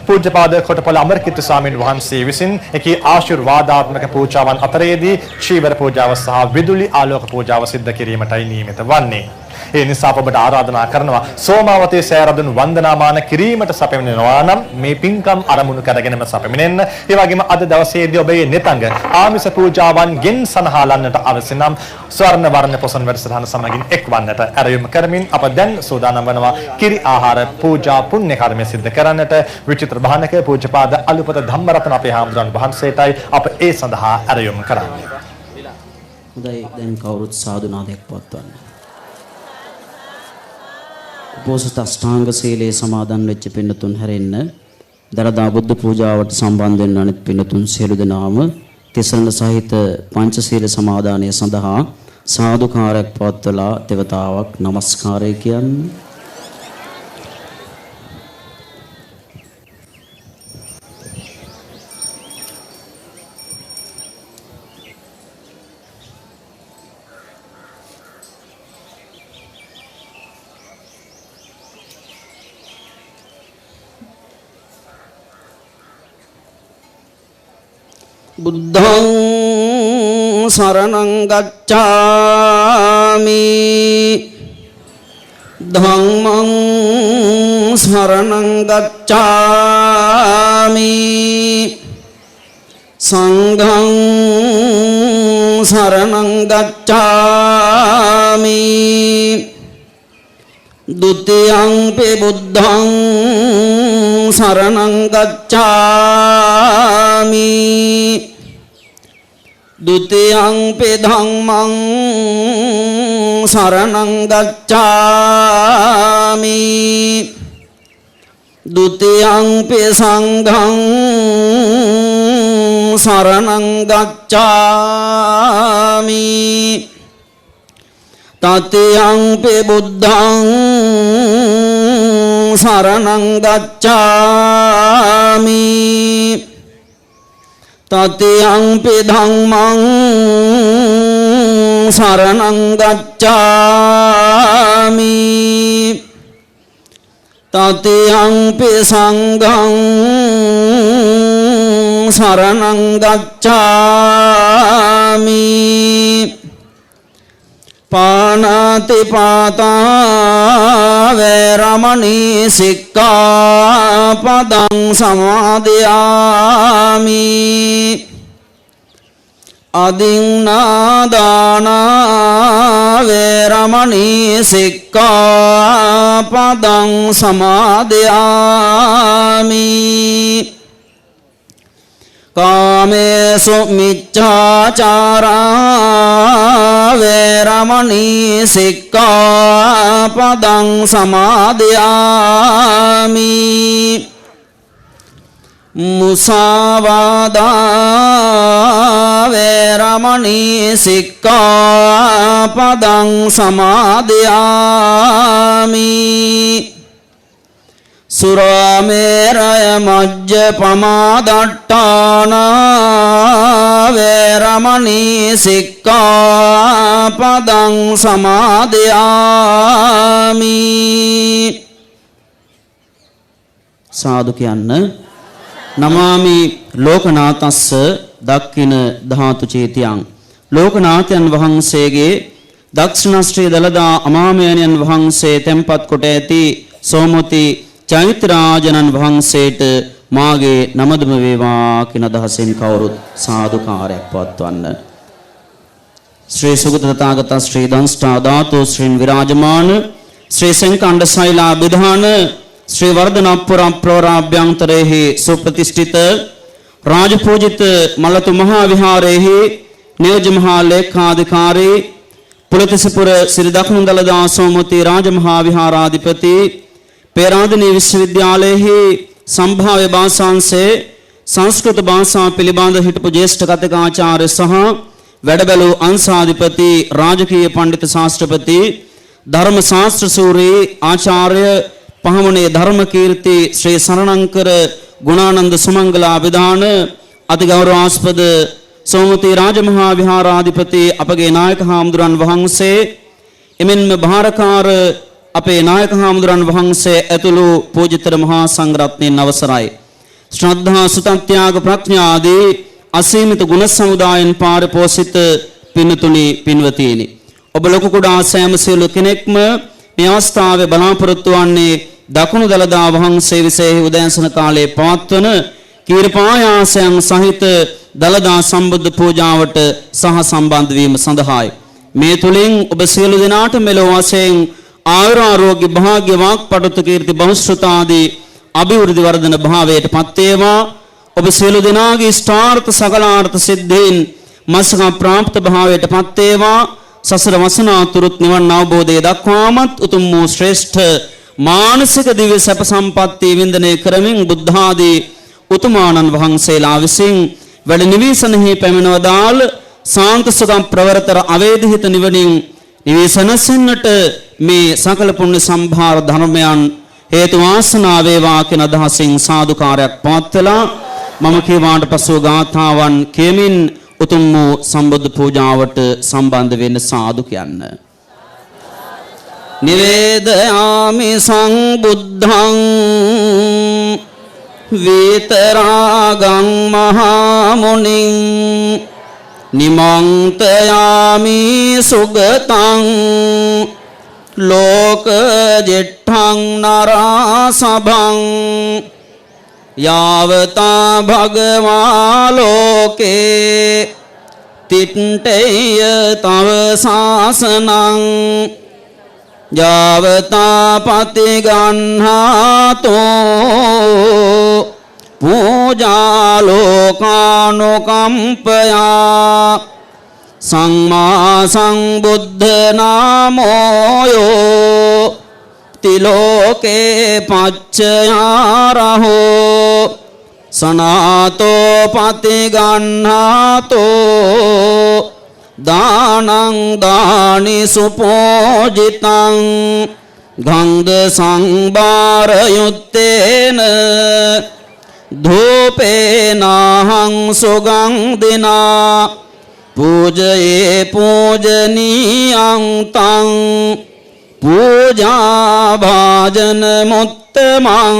පූජ්‍යපාද කොටපොළ අමරකිත්ත ස්වාමීන් වහන්සේ විසින් එකී ආශිර්වාදාත්මක පූජාවන් අතරේදී චීවර පූජාව සහ විදුලි ආලෝක පූජාව සිද්ධ කිරීමටයි නියමිත වන්නේ. ඒ නිසා අප ඔබට ආරාධනා කරනවා සෝමාවතී සෑරදුන් වන්දනාමාන කිරීමට සැපෙමිනෙනවා නම් මේ පින්කම් අරමුණු කරගෙනම සැපෙමිනෙන්න. ඒ වගේම අද දවසේදී ඔබේ නෙතඟ ආමිස පූජාවන්ගෙන් සනහලන්නට අවශ්‍ය නම් ස්වර්ණ වර්ණ පොසොන් වැඩසටහන සමගින් එක්වන්නට ඇරයුම් කරමින් අප දැන් සූදානම් වෙනවා කිරි ආහාර පූජා පුණ්‍ය කර්මය සිද්ධ කරන්නට. විචිත්‍ර භානක පූජ්‍යපාද අලුපත ධම්මරතන අපේ හාමුදුරන් වහන්සේටයි අප ඒ සඳහා ඇරයුම් කරන්නේ. හොඳයි, දැන් කවුරුත් සාදු නාදයක් පවත්වන්න. උපෝසථ අෂ්ටාංග සීලයේ සමාදන් වෙච්ච පින්නතුන් හැරෙන්න. දරදා බුද්ධ පූජාවට සම්බන්ධ වෙන අනිත් පින්නතුන් සියලු දෙනාම තිසරණ සහිත පංචශීල සමාදානය සඳහා සාදුකාරයක් පවත්වලා දෙවතාවක් নমස්කාරය කියන්නේ. බුද්ධං සරණං ගච්ඡාමි ධම්මං සරණං ගච්ඡාමි සංඝං සරණං ගච්ඡාමි ဒုတိယံ පි බුද්ධං සරණං ගච්ඡාමි ဒုတိယံ පි ධම්මං සරණං ගච්ඡාමි ဒုတိယံ පි සංඝං සරණං ගච්ඡාමි တတိယံ පි බුද්ධං සරණං ගච්ඡාමි တတိယံ පි ධම්මං සරණං ගච්ඡාමි တတိယံ පි සංඝං සරණං ගච්ඡාමි පානාති පාතා වේරමණී සික්ඛාපදං සමාදියාමි අදින්නාදානා වේරමණී සික්ඛාපදං සමාදියාමි කාමේසු මිච්ඡාචාරා වේරමණී සික්ඛාපදං සමාදියාමි මුසාවාදා වේරමණී සික්ඛාපදං සමාදියාමි සුරාමේරය මජ්ජපමාදට්ඨානා වේරමණී සික්ඛාපදං සමාදියාමි සාදු කියන්න නමාමි ලෝකනාතස්ස දක්ඛින ධාතු චේතියං ලෝකනාථයන් වහන්සේගේ දක්ෂිණාශ්‍රී දලදා අමාමයන්යන් වහන්සේ තෙන්පත් කොට ඇති සෝමති චෛත්‍යරාජනන් වහන්සේට මාගේ නමදම වේවා කියන අදහසෙන් කවුරුත් සාදුකාරයක් පවත්වන්න. ශ්‍රී සුගත තථාගත ශ්‍රී දන්ස්ඨා ධාතු ශ්‍රීන් විරාජමාන ශ්‍රී සංකණ්ඩ ශෛලා විධාන ශ්‍රී වර්ධනපුර ප්‍රවරාභ්‍යන්තරේහි සුප්‍රතිෂ්ඨිත රාජපූජිත මලතු මහා විහාරයේහි නියෝජ්‍ය මහා ලේකාධිකාරී පුලතිසපුර ශ්‍රී දකුණු දළදා සෝමති රාජමහා විහාරාධිපති පේරාදෙණිය විශ්වවිද්‍යාලයේ සම්භාව්‍ය භාෂාංශයේ සංස්කෘත භාෂාව පිළිබඳ හිටපු ජ්‍යෙෂ්ඨ කතිකාචාර්ය සහ වැඩබැලූ අංශාධිපති රාජකීය පඬිතු ශාස්ත්‍රපති ධර්ම ශාස්ත්‍ර සූරී ආචාර්ය පහමනේ ධර්මකීර්ති ශ්‍රී සරණංකර ගුණානන්ද සුමංගල අභිදාන අතිගෞරවාස්පද සෝමති රාජමහා විහාරාධිපති අපගේ නායක හාමුදුරන් වහන්සේ එමෙන්ම භාරකාර අපේ නායක හාමුදුරන් වහන්සේ ඇතුළු පූජිතර මහා සංඝරත්නයන් අවසරයි ශ්‍රද්ධා සුතත්‍යාග ප්‍රඥා ආදී අසීමිත ගුණ සමුදායන් පාරිපෝෂිත පින්තුනි පින්වතිනි ඔබ ලොකු කුඩා සෑම සියලු කෙනෙක්ම මේ අවස්ථාවේ බලාපොරොත්තු වන්නේ දකුණු දළදා වහන්සේ විශේෂ උදෑසන කාලයේ පවත්වන කීර්පායාසයන් සහිත දළදා සම්බුද්ධ පූජාවට සහ සම්බන්ධ වීම සඳහායි මේ තුලින් ඔබ සියලු දෙනාට මෙලොව වශයෙන් ආයුරාෝග්‍ය භාග්‍ය වාක් පටුතු කීර්ති බහුශ්‍රතාදී අභිවෘද්ධි වර්ධන භාවයට පත් වේවා ඔබ සියලු දෙනාගේ ඉෂ්ටාර්ථ සකලාර්ථ සිද්ධීන් මසක ප්‍රාප්ත භාවයට පත් වේවා සසර වසනාතුරුත් නිවන් අවබෝධය දක්වාමත් උතුම් වූ ශ්‍රේෂ්ඨ මානසික දිව්‍ය සැප සම්පatti වින්දනය කරමින් බුද්ධ ආදී උතුමාණන් වහන්සේලා විසින් වැඩ නිවීසනෙහි පැමිණවදාල් සාන්ත සුගම් ප්‍රවරතර අවේදිත නිවනින් නිවීසනසෙන්නට මේ සකල පුණ්‍ය සම්භාර ධර්මයන් හේතු වාසනා වේවා කියන අදහසින් සාදුකාරයක් පවත්වලා මම කියවාට පසුව ගාථාවන් කියමින් උතුම් වූ සම්බුද්ධ පූජාවට සම්බන්ධ වෙන්න සාදු කියන්න. නිවේදයාමි සංබුද්ධං විතරාගං මහා මුනිං නිමන්තයාමි සුගතං ලෝක ජෙට්ඨං නරාසභං යාවතා භගවා ලෝකේ තිට්ඨේය තව සාසනං යාවතා පතිගන්හාතෝ පූජා ලෝකානුකම්පයා සම්මා සම්බුද්ධ නාමෝයෝ තිලෝකේ පච්චයාරහෝ සනාතෝ පතිගන්හාතෝ දානං දානි සුපෝජිතං ගන්ධ සංභාරයුත්තේන ධූපේනහං සුගන්ධිනා පූජයේ පූජනීයං තං පූජා භාජන මුත්තමං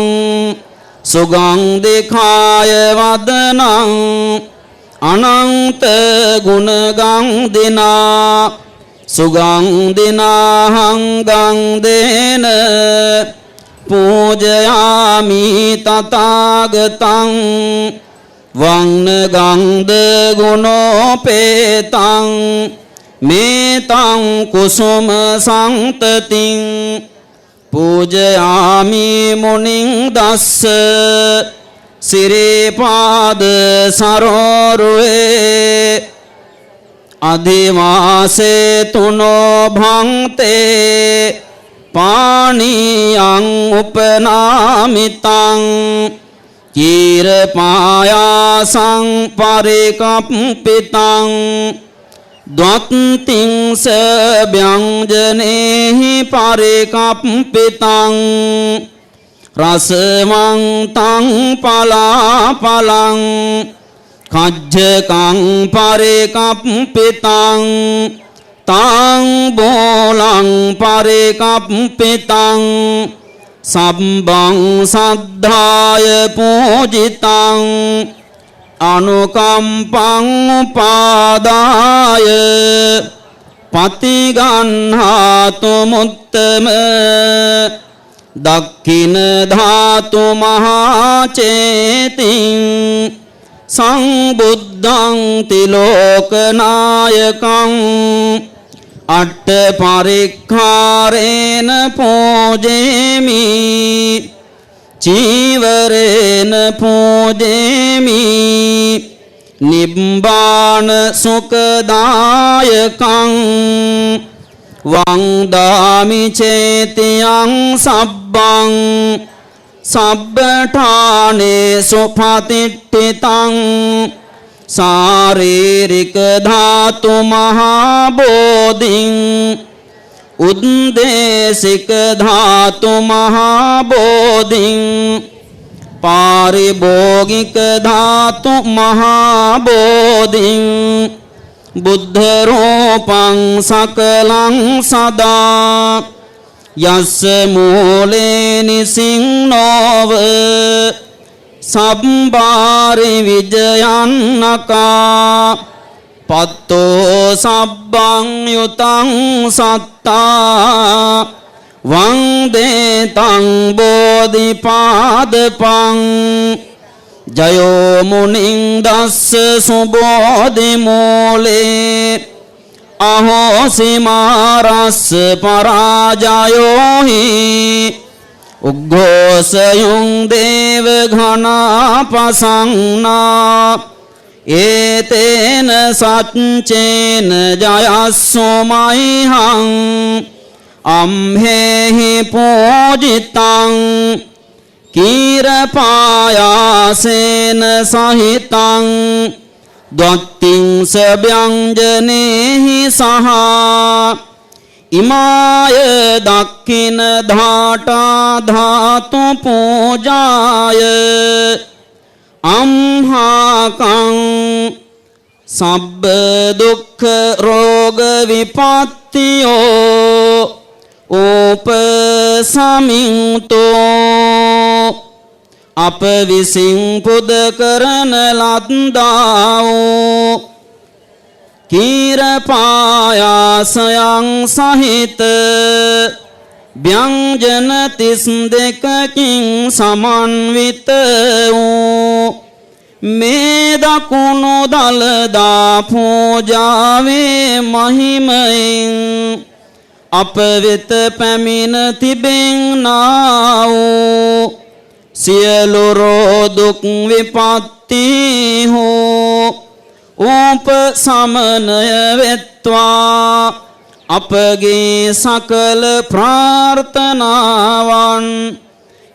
සුගන්ධිකාය වදනං අනන්ත ගුණගන්ධිනා සුගන්ධිනාහං ගන්ධේන පූජයාමි තථාගතං වන්න ගන්ධ ගුණෝපේතං මේතං කුසුම සම්තතින් පූජයාමි මුනිං දස්ස සිරිපාද සරෝරුවේ අධිවාසේ තුනෝ භන්තේ පානියං උපනාමිතං චීරපායාසං පරිකම්පිතං ද්වත්තිංස ව්‍යංජනේහි පරිකම්පිතං රසවන්තං පලාපලං කජ්ජකං පරිකම්පිතං තං බෝලං පරිකම්පිතං සම්බං සද්ධාය පූජිතං අනුකම්පං උපාදාය පතිගන්හාතු මුත්තම දක්ඛින ධාතු මහාචේතින් සංබුද්ධං තිලෝකනායකං අට්ඨ පරික්ඛාරේන පූජේමි චීවරේන පූජේමි නිබ්බාන සුඛදායකං වන්දාමි චේතියං සබ්බං සබ්බඨානේ සුපතිට්ඨිතං සාරීරික ධාතු මහා බෝධින් උද්දේශික ධාතු මහා බෝධින් පාරිභෝගික ධාතු මහා බෝධින් බුද්ධ රූපං සකලං සදා යස්ස මූලේ නිසින්නෝව සම්බාරි විජයන්නකා පත්තෝ සබ්බං යුතං සත්තා වන්දේ තං බෝධිපාදපං ජයෝ මුනිං දස්ස සුබෝධි මූලේ අහෝසි මාරස්ස පරාජයෝහි උග්ඝෝසයුං දේව ඝනාපසන්නා ඒතේන සච්චේන ජයස්සෝමයිහං අම්හෙහි පූජිතං කීරපායාසේන සහිතං ද්වත්තිංස ව්‍යංජනේහි සහ ඉමාය දක්ඛින ධාටා ධාතු පූජාය අම්හාකං සබ්බ දුක්ඛ රෝග විපත්තියෝ උපසමින්තෝ අප විසින් පුද කරන ලද්දා වූ කීර පායාසයන් සහිත ව්‍යංජන 32කින් සමන්විත වූ මේ දකුණු දළදා පූජාවේ මහිමයෙන් අප වෙත පැමිණ තිබෙන්නා වූ සියලු රෝදුක් විපත්ති හෝ උපසමනය වෙත්වා අපගේ සකල ප්‍රාර්ථනාවන්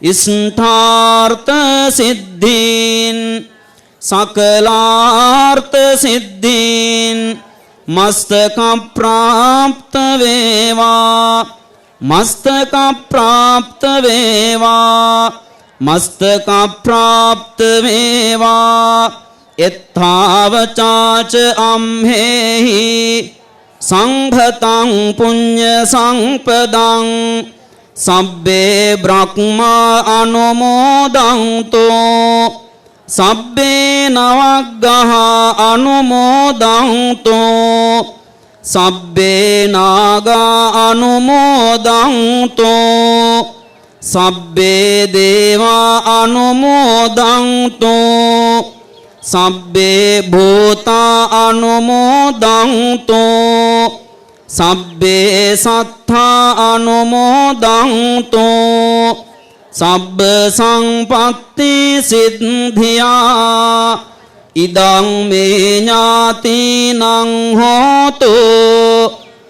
ඉෂ්ඨාර්ථ සිද්ධීන් सकलार्थ सिद्धीन मस्तक प्राप्त वेवा मस्तक प्राप्त वेवा मस्तक प्राप्त वेवा यथावचाच अम्हेहि संभतं पुण्य संपदं सब्बे ब्रह्मा अनुमोदन्तो सब्बे नवग्रह अनुमोदन्तो सब्बे नागा अनुमोदन्तो सब्बे देवा अनुमोदन्तो सब्बे भूता अनुमोदन्तो सब्बे सत्ता अनुमोदन्तो सब्ब संपत्ति सिद्धिया इदं मे ज्ञातीनां होतु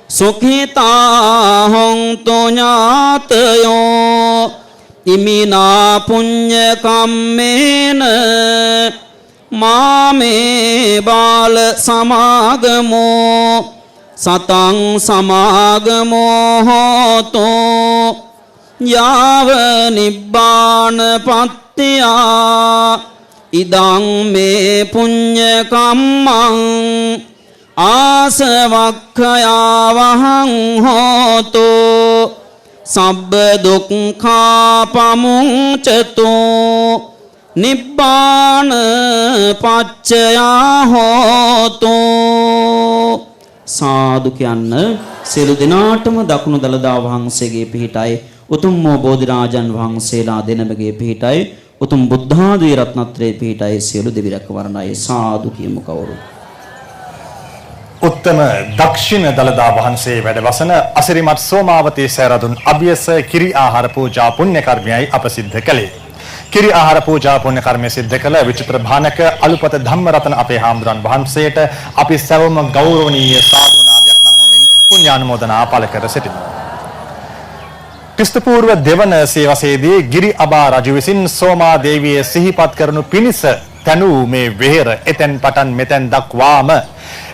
सुखिता होन्तु ज्ञातयो इमिना पुण्य कम्मेन मामे बाल समागमो सतं समागमो होतो याव निब्बान पत्त्या इदं मे पुण्य कम्मं आसवक्खया वहं होतो सब्ब दुःखा पमुञ्चतो निब्बान पच्चया होतो සාදු කියන්න සියලු දෙනාටම දකුණු දළදා වහන්සේගේ පිහිටයි උතුම් බෝධිරාජන් වහන්සේලා දෙනමගේ පිහිටයි උතුම් බුද්ධාදී රත්නත්‍රයේ පිහිටයි සියලු දෙවි රැකවරණයි සාදු කියමු කවුරු. උත්තම දක්ෂිණ දළදා වහන්සේ වැඩවසන අසිරිමත් සෝමාවතී සෑරදුන් අභියස කිරි ආහාර පූජා පුණ්‍ය කර්මයයි අප සිද්ධ කළේ. කිරි ආහාර පූජා පුණ්‍ය කර්මය සිද්ධ කළ විචිත්‍ර භානක අලුපත ධම්මරතන අපේ හාමුදුරන් වහන්සේට අපි සැවොම ගෞරවනීය සාදුනාදයක් නමමින් පුණ්‍යානුමෝදනා පළ කර සිටිමු. ක්‍රිස්තපූර්ව දෙවන සියවසේදී ගිරි අබා රජු විසින් සෝමා දේවිය සිහිපත් කරනු පිණිස තනූ මේ වෙහෙර එතෙන් පටන් මෙතෙන් දක්වාම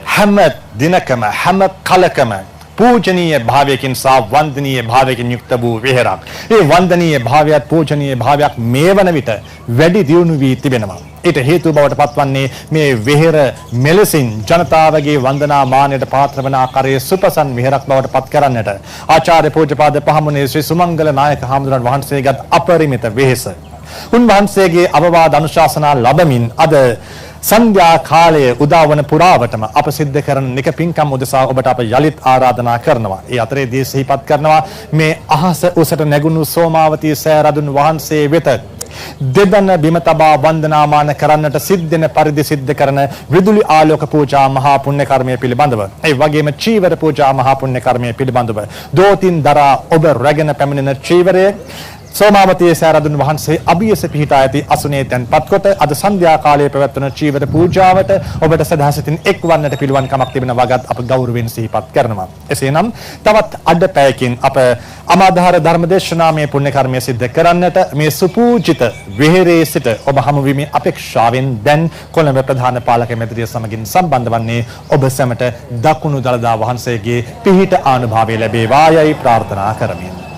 හැම දිනකම හැම කලකම पूजनीय भाव्यකින් සහ වන්දනීය භාවයකින් යුක්ත වූ වෙහෙරක්. ඒ වන්දනීය භාවයත් පූජනීය භාවයක් මේ වන විට වැඩි දියුණු වී තිබෙනවා. ඊට හේතුව බවට පත්වන්නේ මේ වෙහෙර මෙලෙසින් ජනතාවගේ වන්දනා මානයට පාත්‍ර වන ආකාරයේ සුපසන් වෙහෙරක් බවට පත් කරන්නට ආචාර්ය පූජ්‍යපාද පහමුණේ ශ්‍රී සුමංගල නායක හාමුදුරන් වහන්සේගත් අපරිමිත වෙහෙස. උන්වහන්සේගේ අවවාද අනුශාසනා ලැබමින් අද संध्या කාලය උදාවන පුරාවටම අප සිද්ධ කරන නික පින්කම් උදෙසා ඔබට අප යලිත් ආරාධනා කරනවා. ඒ අතරේදී සිහිපත් කරනවා මේ අහස උසට නැගුණු සෝමාවතී සෑරදුන් වහන්සේ වෙත දෙදන බිම තබා වන්දනාමාන කරන්නට සිද්ධෙන පරිදි සිද්ධ කරන විදුලි ආලෝක පූජා මහා පුණ්‍ය කර්මය පිළිබඳව ඒ වගේම චීවර පූජා මහා පුණ්‍ය කර්මය පිළිබඳව දෝතින් දරා ඔබ රැගෙන පැමිණෙන චීවරය සෝමාවතී සෑරදුන් වහන්සේ අභියස පිහිටා ඇති අසුනේ තැන්පත් කොට අද සන්ධ්‍යා කාලයේ පැවැත්වෙන චීවර පූජාවට ඔබට සදහසිතින් එක්වන්නට පිළිවන්කමක් තිබෙන වගත් අප ගෞරවයෙන් සිහිපත් කරනවා. එසේනම් තවත් අඩ පැයකින් අප අමාධාර ධර්මදේශනාමය පුණ්‍ය කර්මය සිද්ධ කරන්නට මේ සුපූජිත වෙහෙරේ සිට ඔබ හමු වීමේ අපේක්ෂාවෙන් දැන් කොළඹ ප්‍රධාන පාලක මැදිරිය සමගින් සම්බන්ධ වන්නේ ඔබ සැමට දකුණු දළදා වහන්සේගේ පිහිට ආනුභාවය ලැබේවායයි ප්‍රාර්ථනා කරමින්